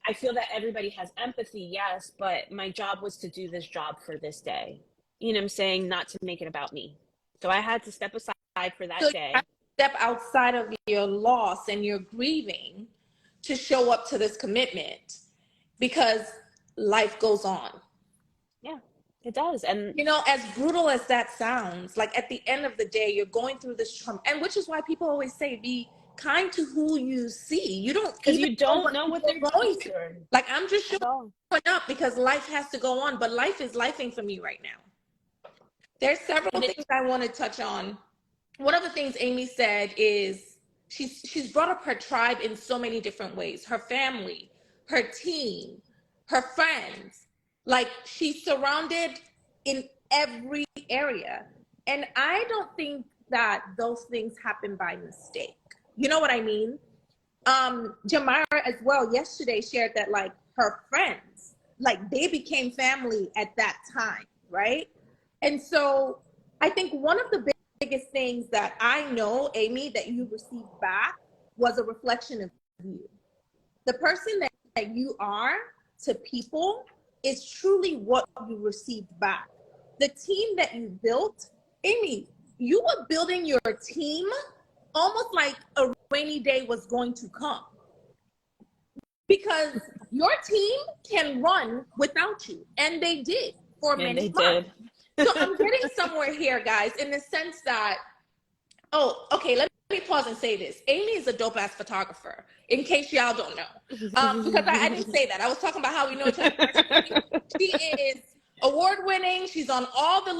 I feel that everybody has empathy, yes, but my job was to do this job for this day. You know what I'm saying? Not to make it about me. So I had to step aside for So that you have day. to step outside of your loss and your grieving to show up to this commitment because life goes on. Yeah, it does. And You know, as brutal as that sounds, like at the end of the day, you're going through this trauma. And which is why people always say, be kind to who you see. You don't because even you know don't what know what people they're are going going through. through Like, I'm just showing at all. up because life has to go on, but life is lifing for me right now. There's several And it, things I want to touch on. One of the things Amy said is she's brought up her tribe in so many different ways. Her family, her team, her friends. Like, she's surrounded in every area. And I don't think that those things happen by mistake. You know what I mean? Jamara as well yesterday shared that, like, her friends, like, they became family at that time, right? And so I think one of the biggest things that I know, Amy, that you received back was a reflection of you. The person that you are to people is truly what you received back. The team that you built, Amy, you were building your team almost like a rainy day was going to come, because your team can run without you, and they did for and many they months. did. So I'm getting somewhere here, guys, in the sense that, oh, okay, let me pause and say this. Amy is a dope ass photographer, in case y'all don't know. Because I didn't say that. I was talking about how we know each other personally. She is award winning. She's on all the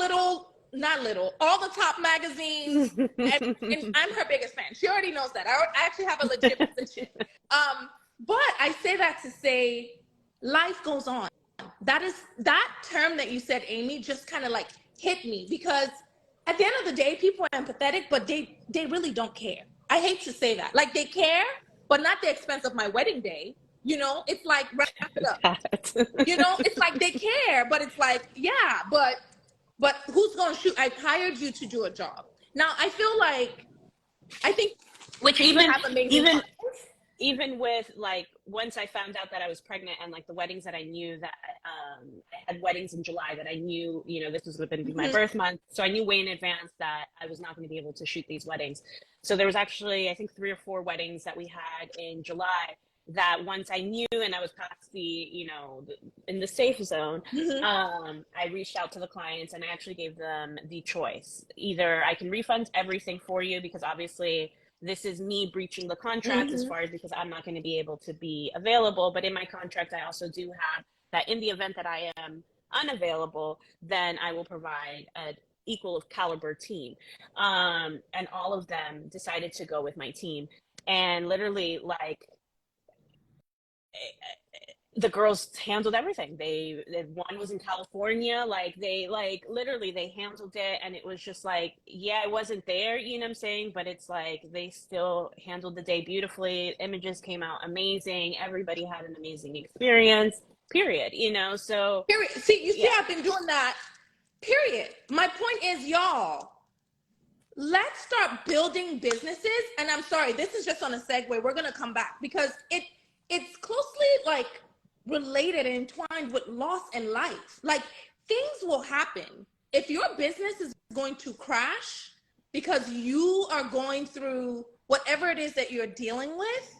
all the top magazines. And I'm her biggest fan. She already knows that. I actually have a legit position. But I say that to say life goes on. That term that you said, Amy, just kind of like hit me, because at the end of the day, people are empathetic, but they really don't care. I hate to say that. Like, they care, but not the expense of my wedding day. You know, it's like, wrap it up. You know, it's like they care, but it's like, yeah, but who's going to shoot? I hired you to do a job. Now, I feel like, I think Which you have amazing even clients. even with, like, once I found out that I was pregnant, and like the weddings that I knew that I had weddings in July that I knew, this was going to be my Mhm. birth month. So I knew way in advance that I was not going to be able to shoot these weddings. So there was actually, I think, 3 or 4 weddings that we had in July that once I knew and I was past in the safe zone, Mhm. I reached out to the clients and I actually gave them the choice. Either I can refund everything for you, because obviously this is me breaching the contract as Mhm. far as, because I'm not going to be able to be available. But in my contract, I also do have that in the event that I am unavailable, then I will provide an equal caliber team. And all of them decided to go with my team. And literally, like, the girls handled everything. One was in California, like they like literally they handled it, and it was just like, yeah, I wasn't there, you know what I'm saying, but it's like they still handled the day beautifully. Images came out amazing. Everybody had an amazing experience. Period. So Period. See, you see, yeah. I've been doing that. Period. My point is, y'all, let's start building businesses. And I'm sorry, this is just on a segue. We're gonna come back because it's closely like related and entwined with loss and life. Like, things will happen. If your business is going to crash because you are going through whatever it is that you're dealing with,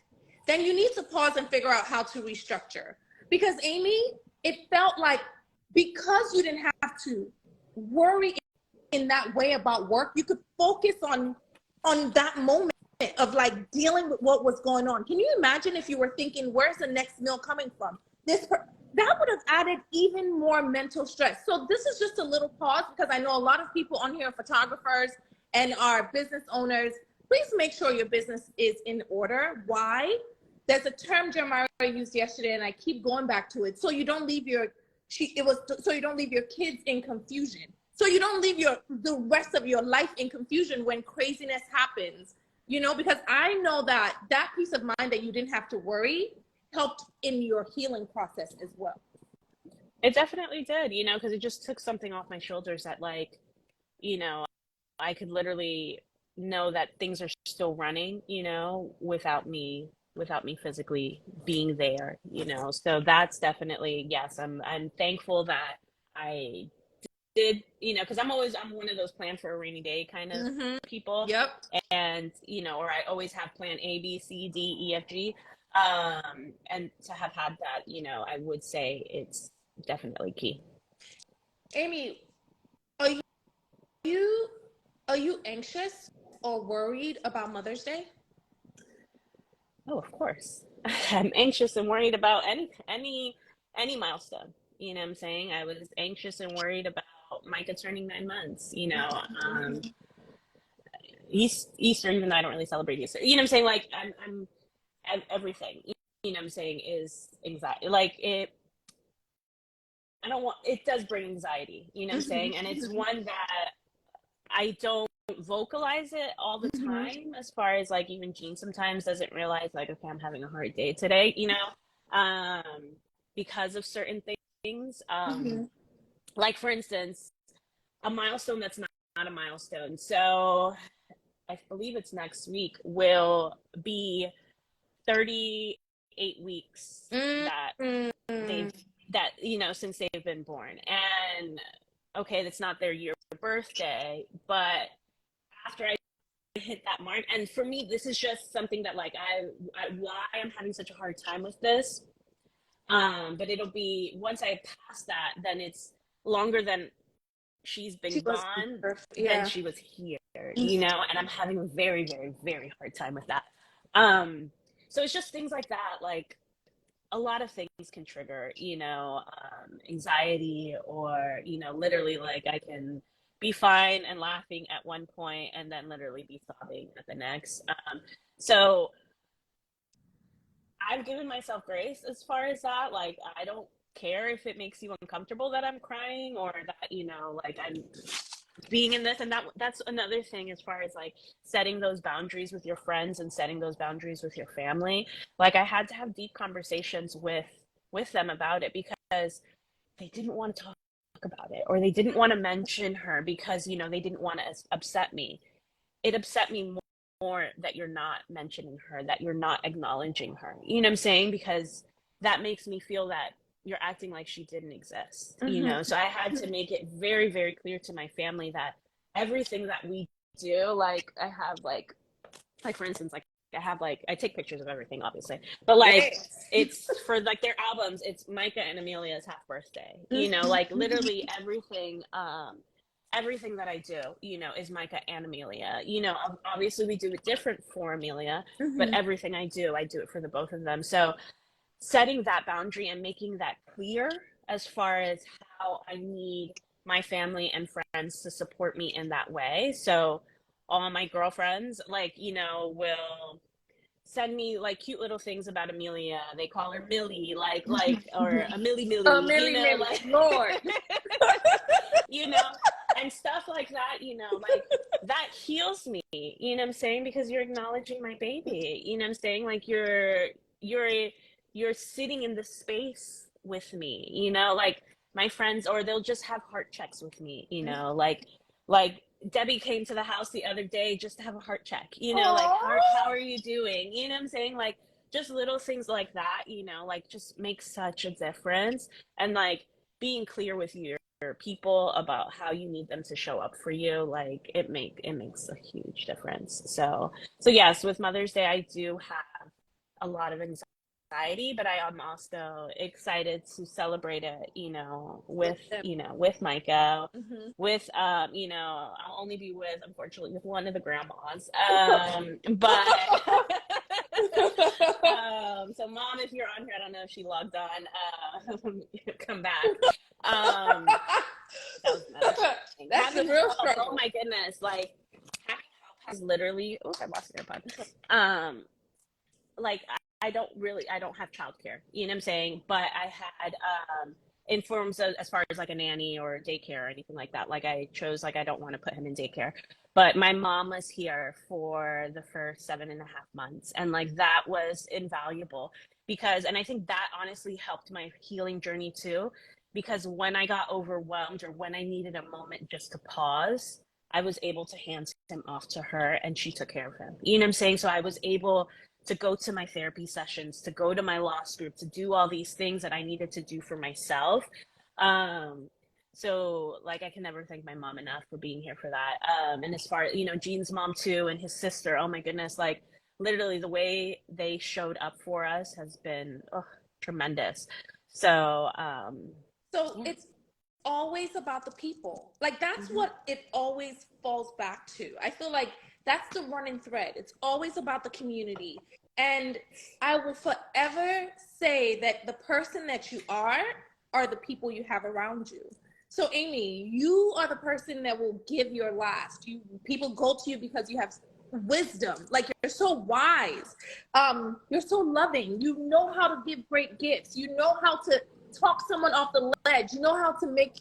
then you need to pause and figure out how to restructure. Because, Amy, it felt like, because you didn't have to worry in that way about work, you could focus on that moment of like dealing with what was going on. Can you imagine if you were thinking, where's the next meal coming from? That would have added even more mental stress. So this is just a little pause, because I know a lot of people on here are photographers and are business owners. Please make sure your business is in order. Why? There's a term Jeremiah used yesterday, and I keep going back to it. So you don't leave your so you don't leave your kids in confusion. So you don't leave the rest of your life in confusion when craziness happens. Because I know that peace of mind that you didn't have to worry helped in your healing process as well. It definitely did, because it just took something off my shoulders that, like, I could literally know that things are still running, without me without me physically being there, you know. So that's definitely, yes, I'm thankful that I did, you know, because I'm one of those plan for a rainy day kind of Mm-hmm. people. Yep. And, you know, or I always have plan A, B, C, D, E, F, G. And to have had that, you know, I would say it's definitely key. Amy, are you are you anxious or worried about Mother's Day? Oh, of course. I'm anxious and worried about any milestone. You know what I'm saying? I was anxious and worried about Micah turning 9 months, you know. Easter, even though I don't really celebrate Easter. You know what I'm saying? Like everything, you know what I'm saying, is anxiety. Like I don't want, it does bring anxiety, you know what I'm saying? And it's one that I don't vocalize it all the Mm-hmm. time, as far as like even Jean sometimes doesn't realize like, okay, I'm having a hard day today, you know, because of certain things. Mm-hmm. Like for instance, a milestone that's not a milestone. So I believe it's next week will be 38 weeks that Mm-hmm. they've that you know since they've been born. And okay, that's not their year birthday, but after I hit that mark, and for me this is just something that like I why I'm having such a hard time with this, but it'll be once I pass that, then it's longer than she's She been was gone perfect. than Yeah. she was here, you know, and I'm having a very, very, very hard time with that. Um, so it's just things like that, like a lot of things can trigger, you know, anxiety, or, you know, literally like I can be fine and laughing at one point and then literally be sobbing at the next. So I've given myself grace as far as that. Like, I don't care if it makes you uncomfortable that I'm crying, or that, you know, like I'm being in this. And that's another thing, as far as like setting those boundaries with your friends and setting those boundaries with your family. Like, I had to have deep conversations with them about it, because they didn't want to talk about it, or they didn't want to mention her, because, you know, they didn't want to upset me. It upset me more that you're not mentioning her, that you're not acknowledging her. You know what I'm saying? Because that makes me feel that you're acting like she didn't exist, you Mm-hmm. know? So I had to make it very, very clear to my family that everything that we do, like I have like for instance, like I have like I take pictures of everything, obviously, but like Yes. it's for like their albums. It's Micah and Amelia's half birthday. You know, like Mm-hmm. literally everything. Everything that I do, you know, is Micah and Amelia. You know, obviously we do it different for Amelia, but Mm-hmm. everything I do it for the both of them. So setting that boundary and making that clear, as far as how I need my family and friends to support me in that way. So all my girlfriends, like, you know, will send me like cute little things about Amelia. They call her Millie, or a Millie Oh, Millie, you Millie, know, Millie, like, Lord. you know, and stuff like that, you know, like that heals me, you know what I'm saying? Because you're acknowledging my baby, you know what I'm saying? Like you're, you're sitting in the space with me, you know, like my friends, or they'll just have heart checks with me, you know, like Debbie came to the house the other day just to have a heart check, you know, like how are Oh. you doing? You know what I'm saying? Like just little things like that, you know, like just makes such a difference. And like being clear with your people about how you need them to show up for you, like it makes a huge difference. So yes, with Mother's Day I do have a lot of anxiety, but I am also excited to celebrate it, you know, With with, them. you know, with Micah, Mm-hmm. with you know, I'll only be with, unfortunately, with one of the grandmas, but so mom, if you're on here, I don't know if she logged on, come back. That was another thing. That's a Having real help, oh struggle. my goodness, like having help has literally, oh, I lost an AirPod. Like I don't really, I don't have childcare, you know what I'm saying? But I had in forms of, as far as like a nanny or daycare or anything like that. Like I chose, like I don't want to put him in daycare. But my mom was here for the first 7.5 months. And like that was invaluable, because, and I think that honestly helped my healing journey too. Because when I got overwhelmed, or when I needed a moment just to pause, I was able to hand him off to her and she took care of him. You know what I'm saying? So I was able to go to my therapy sessions, to go to my loss group, to do all these things that I needed to do for myself. So like I can never thank my mom enough for being here for that. And as far as, you know, Gene's mom too, and his sister, oh my goodness, like literally the way they showed up for us has been tremendous. So So yeah. it's always about the people. Like that's Mm-hmm. what it always falls back to. I feel like that's the running thread. It's always about the community. And I will forever say that the person that you are the people you have around you. So Amy, you are the person that will give your last. People go to you because you have wisdom. Like you're so wise. You're so loving. You know how to give great gifts. You know how to talk someone off the ledge. You know how to make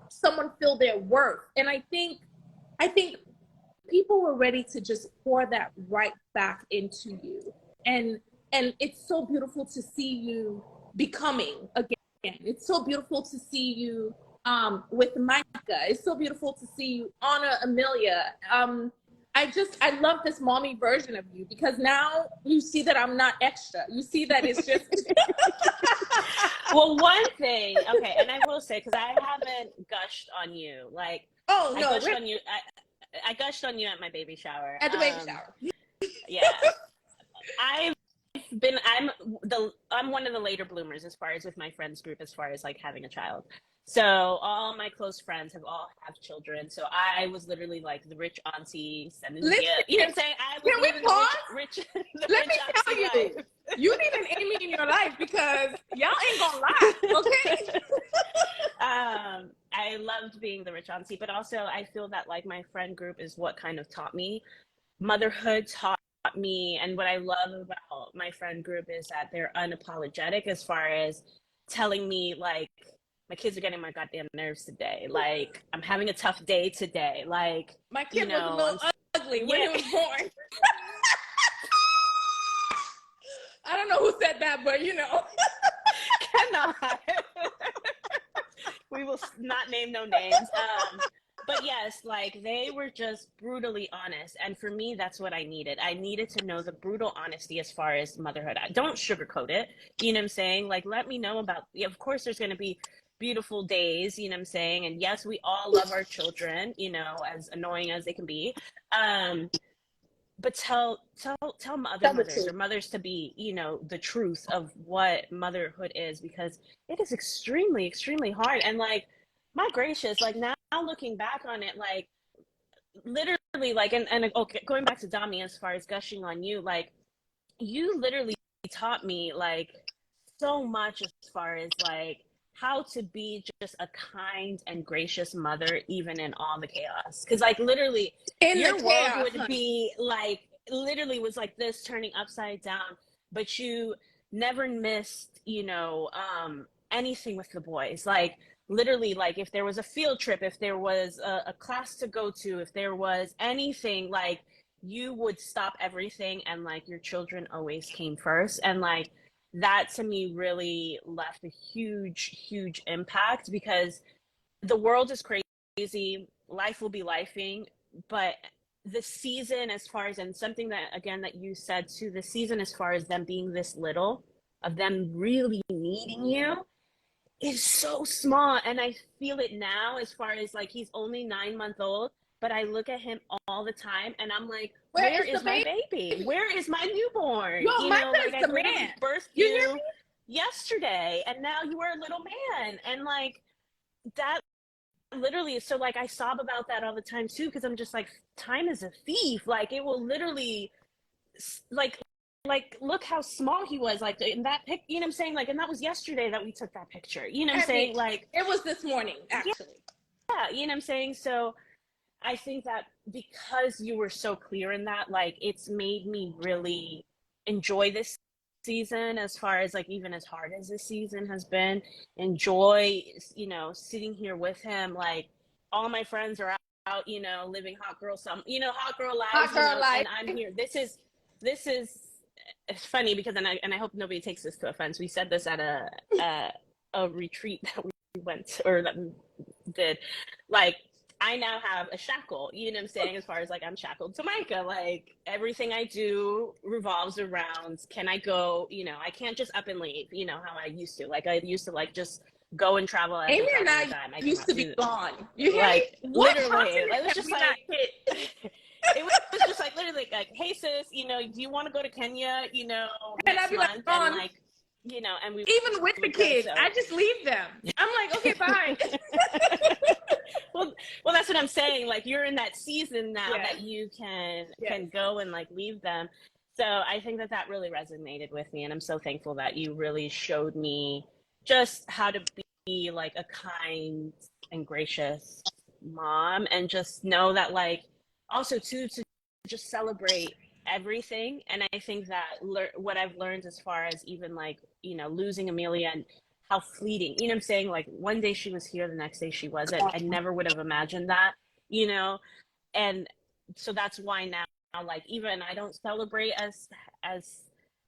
someone feel their worth. And I think people were ready to just pour that right back into you. And it's so beautiful to see you becoming again. It's so beautiful to see you with Micah. It's so beautiful to see you, Angel Amilia. I love this mommy version of you because now you see that I'm not extra. You see that it's just Well, one thing, okay, and I will say, because I haven't gushed on you, like oh I no, gushed on you. I gushed on you at my baby shower. at the baby shower. Yeah, I've I'm one of the later bloomers as far as with my friends group as far as like having a child. So all my close friends have children. So I was literally like the rich auntie sending the Listen, gift. You know what I'm saying? I was can we living pause? the rich the Let rich me tell auntie you, life. you need an Amy in your life because y'all ain't gonna lie, okay? I loved being the rich auntie, but also I feel that like my friend group is what kind of taught me motherhood, taught me, and what I love about my friend group is that they're unapologetic as far as telling me like my kids are getting my goddamn nerves today, like I'm having a tough day today, like My you kid was a know little ugly when he yeah. was born. I don't know who said that, but you know. Cannot. We will not name no names. But yes, like they were just brutally honest. And for me, that's what I needed. I needed to know the brutal honesty as far as motherhood. I don't sugarcoat it. You know what I'm saying? Like, let me know about, of course, there's going to be beautiful days, you know what I'm saying? And yes, we all love our children, you know, as annoying as they can be. But tell other Tell the mothers truth. or mothers to be, you know, the truth of what motherhood is, because it is extremely hard. And like, my gracious, like now looking back on it, like literally like, and okay, going back to Dami, as far as gushing on you, like you literally taught me like so much as far as like how to be just a kind and gracious mother even in all the chaos, because like literally In the your world chaos, would honey. be like literally was like this turning upside down, but you never missed, you know, anything with the boys, like literally, like if there was a field trip, if there was a class to go to, if there was anything, like you would stop everything, and like your children always came first. And like that to me really left a huge impact, because the world is crazy, life will be lifing, but the season as far as, and something that again that you said too, the season as far as them being this little, of them really needing you, is so small. And I feel it now as far as like he's only 9 months old, but I look at him all the time and I'm like, Where where is the is my baby? baby? Where is my newborn? Yo, You know, Micah like is I the literally man. birthed You hear you yesterday and now you are a little man. And like that literally, so like I sob about that all the time too, because I'm just like, time is a thief. Like it will literally like look how small he was, like in that pic, you know what I'm saying, like, and that was yesterday that we took that picture, you know what I'm at me? saying, like It was this morning, yeah, actually. you know what I'm saying. So I think that because you were so clear in that, like it's made me really enjoy this season, as far as like even as hard as this season has been, enjoy, you know, sitting here with him. Like all my friends are out, you know, living hot girl some, you know, hot girl lives, Hot you girl know, life. and I'm here. This is it's funny because, and I hope nobody takes this to offense, we said this at a retreat that we went to, or that we did, like I now have a shackle, you know what I'm saying? As far as like I'm shackled to Micah, like everything I do revolves around, can I go, you know, I can't just up and leave, you know, how I used to. Like I used to like just go and travel at the Amy drop and of a I dime. I used cannot to be do gone. You hear me? like What literally. continent It was have just we not like hit? it was just like literally like, hey sis, you know, do you want to go to Kenya, you know, And I'd next be like, month? And gone. like, you know, and we Even with the would go. kids, So I just leave them. I'm like, okay, bye. well, that's what I'm saying. Like you're in that season now Yes. that you can Yes. go and like leave them. So I think that that really resonated with me, and I'm so thankful that you really showed me just how to be like a kind and gracious mom, and just know that like also too to just celebrate everything. And I think that what I've learned as far as even like, you know, losing Amelia and how fleeting, you know what I'm saying? Like one day she was here, the next day she wasn't. I never would have imagined that, you know? And so that's why now, like, even I don't celebrate as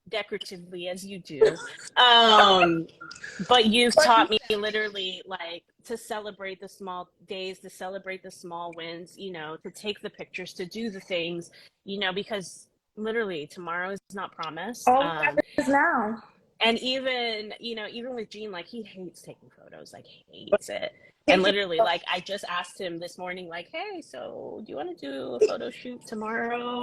decoratively as you do. Um, but you've taught me literally like to celebrate the small days, to celebrate the small wins, you know, to take the pictures, to do the things, you know, because literally tomorrow is not promised. All that is now. And even, you know, even with Gene, like he hates taking photos, like hates it. And literally, like I just asked him this morning, like, hey, so do you want to do a photo shoot tomorrow?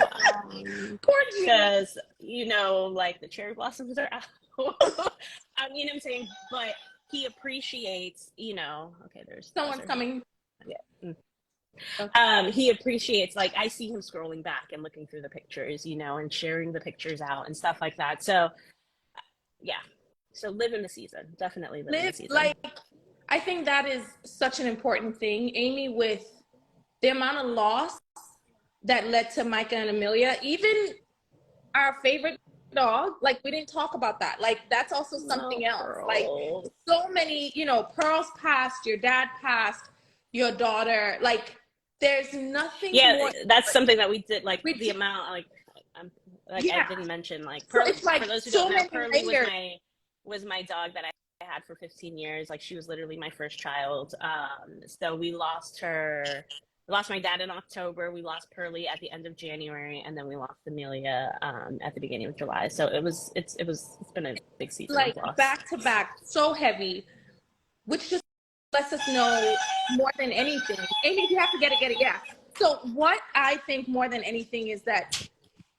Because, you know, like the cherry blossoms are out. You know what I'm saying? But he appreciates, you know, okay, there's Someone's coming. Yeah. Okay. He appreciates, like I see him scrolling back and looking through the pictures, you know, and sharing the pictures out and stuff like that. So yeah. So live in the season. Definitely live in the season. Like, I think that is such an important thing, Amy, with the amount of loss that led to Micah and Amelia, even our favorite dog, like we didn't talk about that. Like that's also something else. Pearl. Like so many, you know, Pearl's passed, your dad passed, your daughter, like there's nothing more. That's something that we did, like the amount, like I didn't mention, like Pearl, so like for those who so don't know, Pearlie was my dog that I had for 15 years. Like she was literally my first child. So we lost her. We lost my dad in October. We lost Pearlie at the end of January, and then we lost Amelia at the beginning of July. So it's been a big season. Like back to back, so heavy, which just lets us know more than anything. Amy, if you have to get it, yeah. So what I think more than anything is that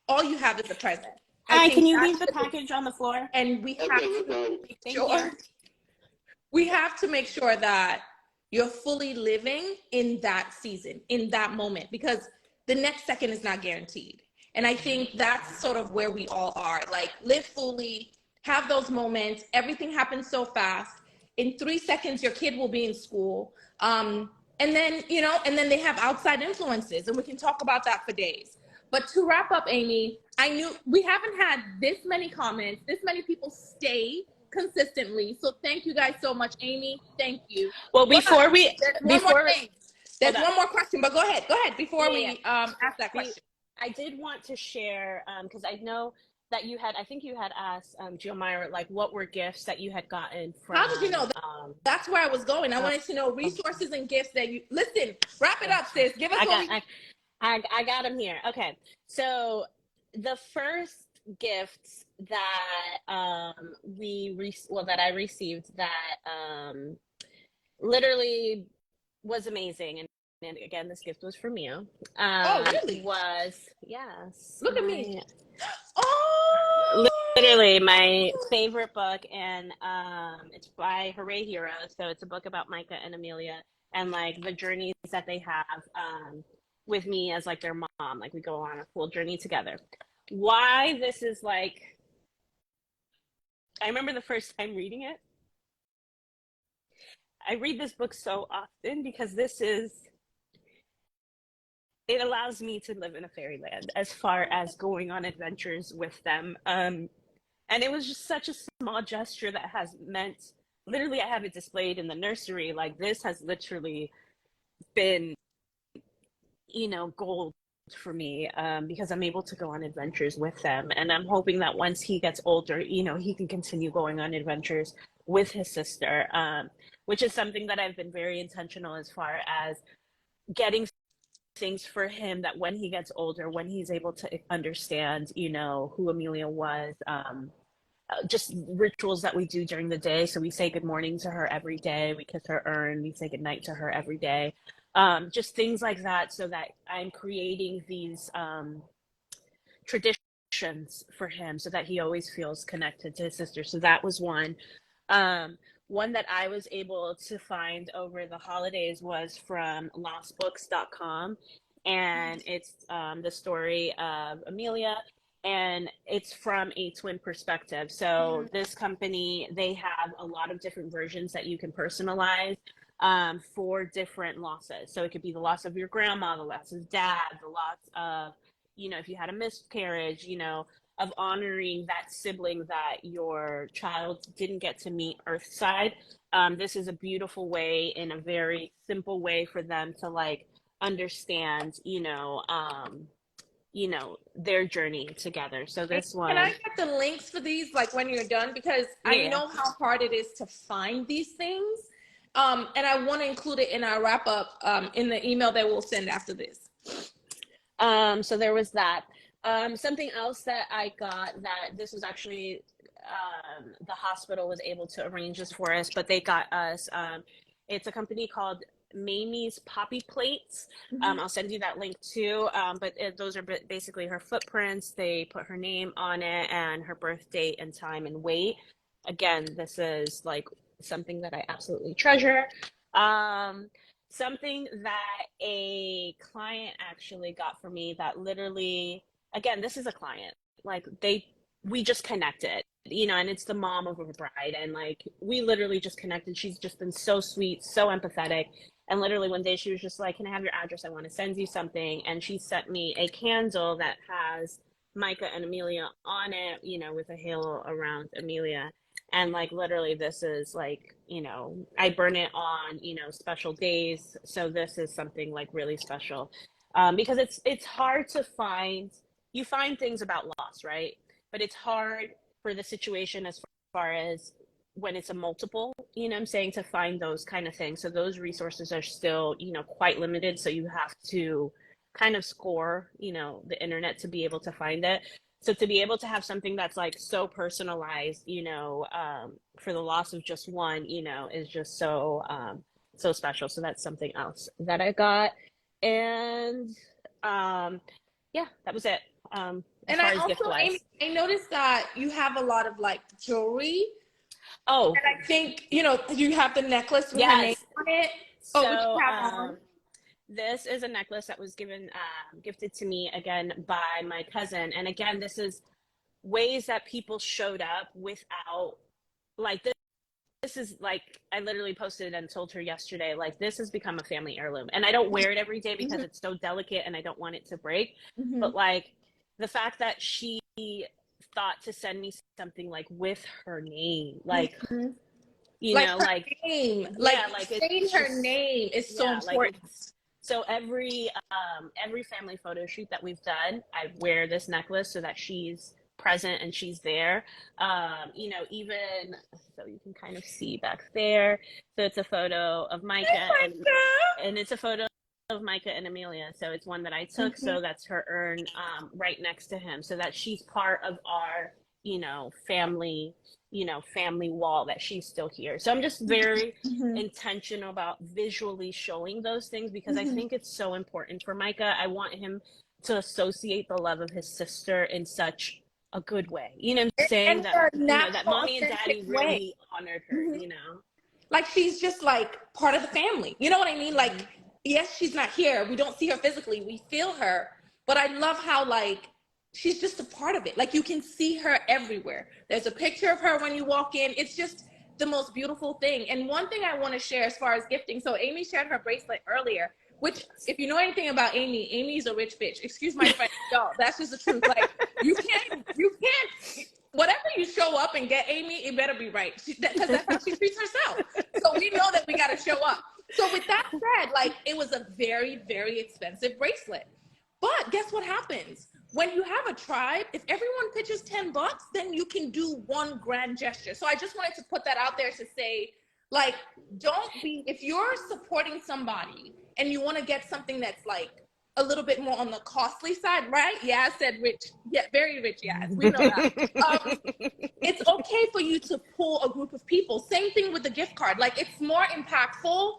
all you have is the present. Hi, can you leave the package on the floor? And we have to make sure. We have to make sure that you're fully living in that season, in that moment, because the next second is not guaranteed. And I think that's sort of where we all are. Like, live fully, have those moments. Everything happens so fast. In 3 seconds, your kid will be in school. And then, you know, and then they have outside influences, and we can talk about that for days. But to wrap up, Amy, I knew we haven't had this many comments, this many people stay consistently. So thank you guys so much, Amy. Thank you. Well, there's one more question, but go ahead before we ask that question. I did want to share because I know that I think you had asked Giomira, like what were gifts that you had gotten from. How did you know that? That's where I was going. I wanted to know resources and gifts that you listen. Wrap it up, sis. Give us I got them here. Okay, so the first gifts that that I received that literally was amazing, and again, this gift was from you. Oh, really? Yes. Look at me. Oh, literally my favorite book, and it's by Hooray Heroes. So it's a book about Micah and Amelia and like the journeys that they have with me as like their mom. Like we go on a full journey together. Why this is like, I remember the first time reading it. I read this book so often because it allows me to live in a fairyland as far as going on adventures with them. And it was just such a small gesture that has meant, literally I have it displayed in the nursery. Like this has literally been, you know, gold for me because I'm able to go on adventures with them. And I'm hoping that once he gets older, you know, he can continue going on adventures with his sister, which is something that I've been very intentional as far as getting things for him that when he gets older, when he's able to understand, you know, who Amelia was, just rituals that we do during the day. So we say good morning to her every day. We kiss her urn. We say good night to her every day. Just things like that, so that I'm creating these traditions for him, so that he always feels connected to his sister. So that was one. Um, One that I was able to find over the holidays was from lostbooks.com. And it's the story of Amelia, and it's from a twin perspective. So this company, they have a lot of different versions that you can personalize for different losses. So it could be the loss of your grandma, the loss of dad, the loss of, you know, if you had a miscarriage, you know, of honoring that sibling that your child didn't get to meet earthside. This is a beautiful way, in a very simple way, for them to like understand, their journey together. So this Can I one, get the links for these, like when you're done? Because I yeah. know how hard it is to find these things. And I want to include it in our wrap up in the email that we'll send after this. So there was that. Something else that I got, that this was actually, the hospital was able to arrange this for us, but they got us, it's a company called Mamie's Poppy Plates. I'll send you that link too. Those are basically her footprints. They put her name on it and her birth date and time and weight. Again, this is like something that I absolutely treasure. Something that a client actually got for me, that literally, again, this is a client, like we just connected, and it's the mom of a bride, and like we literally just connected. She's just been so sweet, so empathetic. And literally one day she was just like, can I have your address? I want to send you something. And she sent me a candle that has Micah and Amelia on it, with a halo around Amelia. And like literally this is like, I burn it on, special days. So this is something like really special, because it's hard to find. You find things about loss, right? But it's hard for the situation, as far as when it's a multiple, I'm saying, to find those kind of things. So those resources are still, quite limited. So you have to kind of score, the internet to be able to find it. So to be able to have something that's like so personalized, for the loss of just one, is just so so special. So that's something else that I got. And yeah, that was it. As And far I as gift also, Amy, wise. I noticed that you have a lot of like jewelry. Oh, And I think, you have the necklace with her name yes. on it. Oh, what So you have on? this is a necklace that was gifted to me again by my cousin. And again, this is ways that people showed up without, like, this is like, I literally posted and told her yesterday, like, this has become a family heirloom. And I don't wear it every day because it's so delicate and I don't want it to break. But like the fact that she thought to send me something like with her name, like, Like her like, name, like yeah, like saying it's her just, name is so yeah, like important. it's, so every family photo shoot that we've done, I wear this necklace so that she's present and she's there. Even so you can kind of see back there. So it's a photo of Micah, and it's a photo of Micah and Amelia. So it's one that I took. So that's her urn right next to him, so that she's part of our, family, family wall, that she's still here. So I'm just very intentional about visually showing those things, because I think it's so important for Micah. I want him to associate the love of his sister in such a good way. I'm saying? And That, her that natural, mommy and authentic daddy way. really honored her, Like she's just like part of the family. You know what I mean? Like, yes, she's not here. We don't see her physically. We feel her. But I love how like she's just a part of it. Like you can see her everywhere. There's a picture of her when you walk in. It's just the most beautiful thing. And one thing I want to share as far as gifting. So Amy shared her bracelet earlier, which if you know anything about Amy, Amy's a rich bitch. Excuse my French, y'all. That's just the truth. Like you can't whatever you show up and get, Amy, it better be right, because that's how she treats herself. So we know that we got to show up. So with that said, like it was a very, very expensive bracelet. But guess what happens? When you have a tribe, if everyone pitches $10, then you can do one grand gesture. So I just wanted to put that out there to say, Like, don't be, if you're supporting somebody and you want to get something that's like a little bit more on the costly side, right? Yeah, I said rich. Yeah, very rich. Yes, we know that. It's okay for you to pull a group of people. Same thing with the gift card. Like, it's more impactful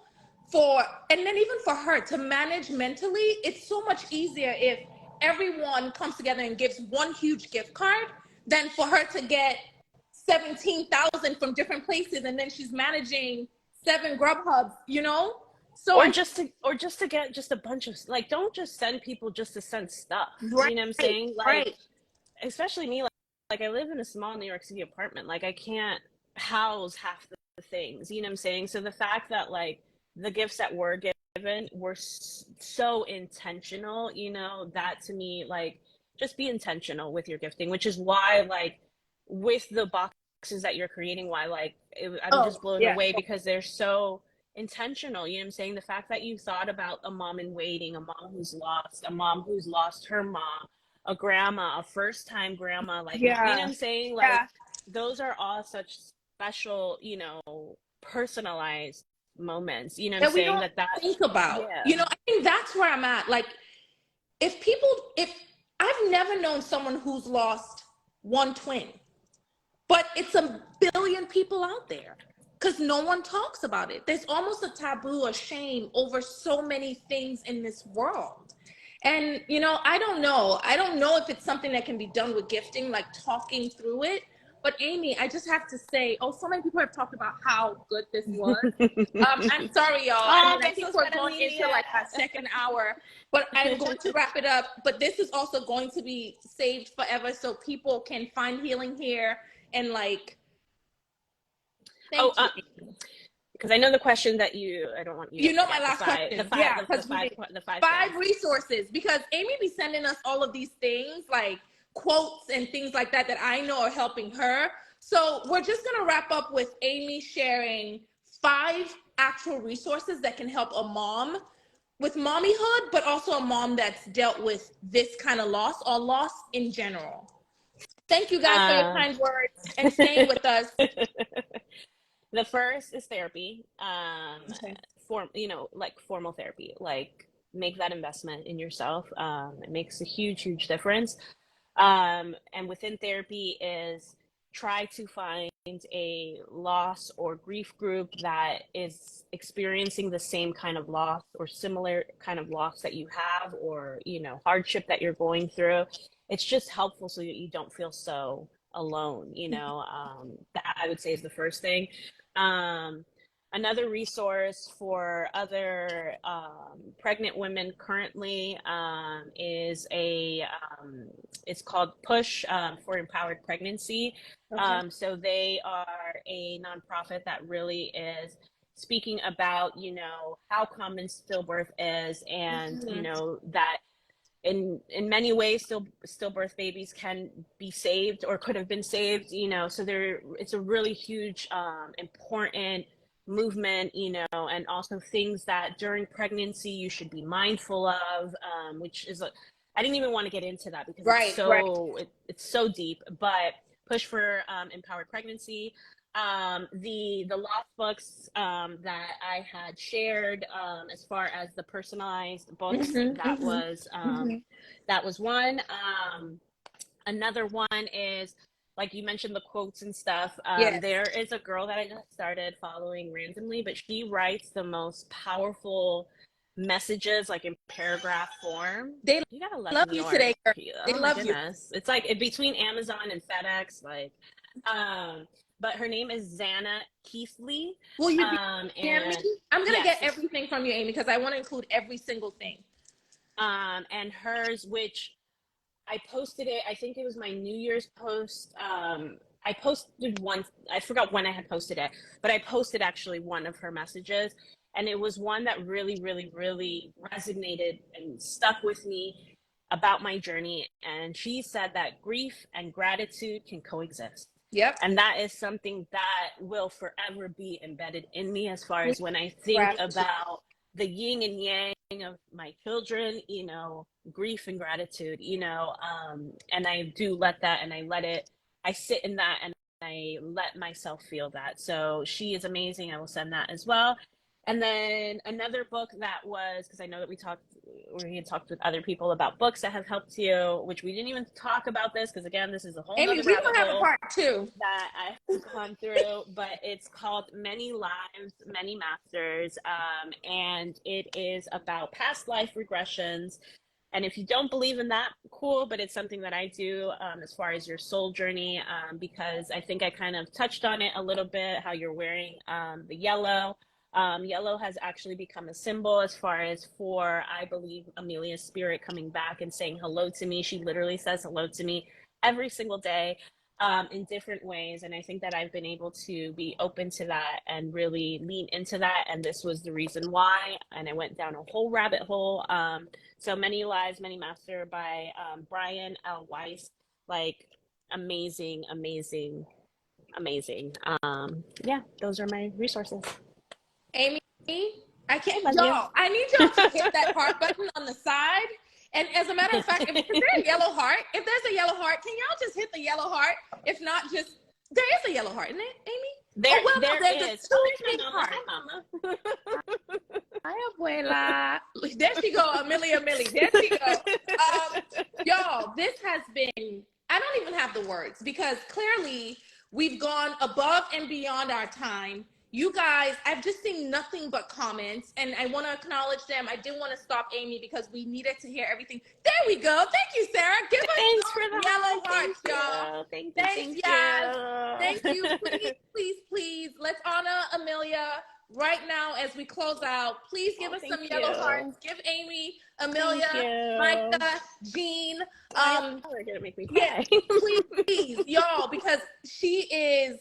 for, and then even for her to manage mentally, it's so much easier if everyone comes together and gives one huge gift card than for her to get 17,000 from different places and then she's managing 7 Grubhubs, you know? So I, or just to get just a bunch of, like, don't just send people just to send stuff. right, You know what I'm saying? Like, right. especially me, like I live in a small New York City apartment. Like, I can't house half the things. You know what I'm saying? So the fact that like the gifts that were given were so intentional, you know, that to me, like, just be intentional with your gifting, which is why, like, with the boxes that you're creating, why, like, I'm Oh, just blown yeah. away because they're so intentional. You know what I'm saying? The fact that you thought about a mom in waiting, a mom who's lost, a mom who's lost her mom, a grandma, a first time grandma, like, you know what Yeah. I'm saying? Like, Yeah. those are all such special, you know, personalized moments. You know what I'm That we saying? don't That, think about. yeah. You know, I think that's where I'm at. Like, if I've never known someone who's lost one twin, but it's a billion people out there because no one talks about it. There's almost a taboo, a shame over so many things in this world. And, you know, I don't know. I don't know if it's something that can be done with gifting, like talking through it. But Amy, I just have to say, oh, so many people have talked about how good this was. I'm sorry, y'all. I Oh, mean, I think besos we're para going into Emilia. like our second hour, but I'm going to wrap it up. But this is also going to be saved forever so people can find healing here and like, Oh, thank you. because I know the question that I don't want you to You know my forget last question. Yeah, because we did the five 5 things. resources because Amy be sending us all of these things like quotes and things like that that I know are helping her. So we're just gonna wrap up with Amy sharing 5 actual resources that can help a mom with mommyhood, but also a mom that's dealt with this kind of loss or loss in general. Thank you guys for your Um, kind words and staying with us. the first is therapy. Okay. You know, like formal therapy, like make that investment in yourself. It makes a huge difference. And within therapy is try to find a loss or grief group that is experiencing the same kind of loss or similar kind of loss that you have, or, you know, hardship that you're going through. It's just helpful so that you don't feel so alone, you know. That I would say is the first thing. um, Another resource for other pregnant women currently is it's called Push for Empowered Pregnancy. Okay. So they are a nonprofit that really is speaking about, you know, how common stillbirth is, and, you Mhm. know, that in many ways stillbirth babies can be saved or could have been saved, you know. So there, it's a really huge important movement, you know, and also things that during pregnancy you should be mindful of, which is I didn't even want to get into that because Right, right. it's so deep. But Push for Empowered Pregnancy. The last books that I had shared, as far as the personalized books, Hmm, hmm, hmm. that was one. Another one is, like you mentioned, the quotes and stuff. Yes. There is a girl that I just started following randomly, but she writes the most powerful messages, like in paragraph form. They You gotta love love New you York. today, girl. They Oh my love you. goodness, it's like in between Amazon and FedEx, like. Um, but her name is Xana Keithley. Will you be near me? And I'm gonna get yes, everything from you, Amy, because I want to include every single thing. and hers, which I posted it. I think it was my New Year's post. I posted one. I forgot when I had posted it, but I posted actually one of her messages, and it was one that really resonated and stuck with me about my journey. And she said that grief and gratitude can coexist. Yep. And that is something that will forever be embedded in me, as far as when I think Gratitude. about the yin and yang of my children, you know, grief and gratitude, you know. And I do let that, and I let it, I sit in that, and I let myself feel that. So she is amazing. I will send that as well. And then another book that was, because I know that we had talked with other people about books that have helped you, which we didn't even talk about this, because again, this is a whole Amy, nother we rabbit don't have a hole part two. that I've gone through, but it's called Many Lives, Many Masters. And it is about past life regressions. And if you don't believe in that, cool, but it's something that I do as far as your soul journey, because I think I kind of touched on it a little bit, how you're wearing the yellow. Yellow has actually become a symbol as far as for, I believe, Amelia's spirit coming back and saying hello to me. She literally says hello to me every single day in different ways. And I think that I've been able to be open to that and really lean into that. And this was the reason why. And I went down a whole rabbit hole. So Many Lives, Many Master by Brian L. Weiss. Like, amazing, amazing, amazing. Yeah, those are my resources. Amy, I can't, I love you. y'all, I need y'all to hit that heart button on the side. And as a matter of fact, if there's a yellow heart, if there's a yellow heart, can y'all just hit the yellow heart? If not, just, there is a yellow heart, isn't it, Amy? There's two my big mama. hearts. Hi, mama. Hi, abuela. There she go, Amelia Millie. There she go. Y'all, this has been, I don't even have the words, because clearly we've gone above and beyond our time. You guys, I've just seen nothing but comments, and I want to acknowledge them. I didn't want to stop Amy because we needed to hear everything. There we go. Thank you, Sarah. Give us Thanks for the yellow heart. hearts, y'all. Thank Thanks, you. yes. Thank you. Please, please, please. Let's honor Amelia right now as we close out. Please give us some yellow hearts. Give Amy, Amelia, Micah, Jean. You're gonna make me cry. Yeah, please, y'all, because she is,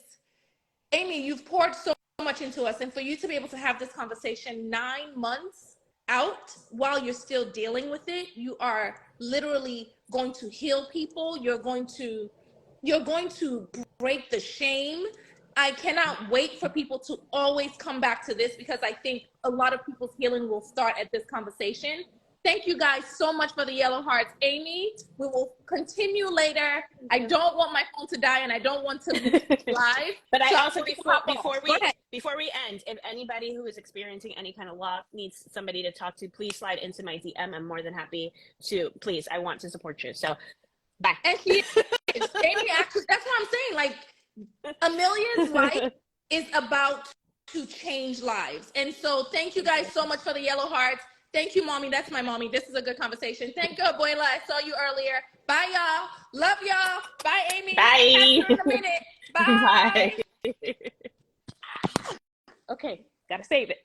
Amy, you've poured so much into us, and for you to be able to have this conversation 9 months out while you're still dealing with it, you are literally going to heal people. You're going to break the shame. I cannot wait for people to always come back to this, because I think a lot of people's healing will start at this conversation. Thank you guys so much for the yellow hearts. Amy, we will continue later. I don't want my phone to die, and I don't want to lose live. But I So also, before we end, if anybody who is experiencing any kind of loss needs somebody to talk to, please slide into my DM. I'm more than happy to. Please, I want to support you. So, bye. And she is. Amy, actually, that's what I'm saying. Like, Amelia's life is about to change lives. And so thank you guys so much for the yellow hearts. Thank you, mommy. That's my mommy. This is a good conversation. Thank you, abuela. I saw you earlier. Bye, y'all. Love y'all. Bye, Amy. Bye. Catch you in a minute. Bye. Bye. Okay, gotta save it.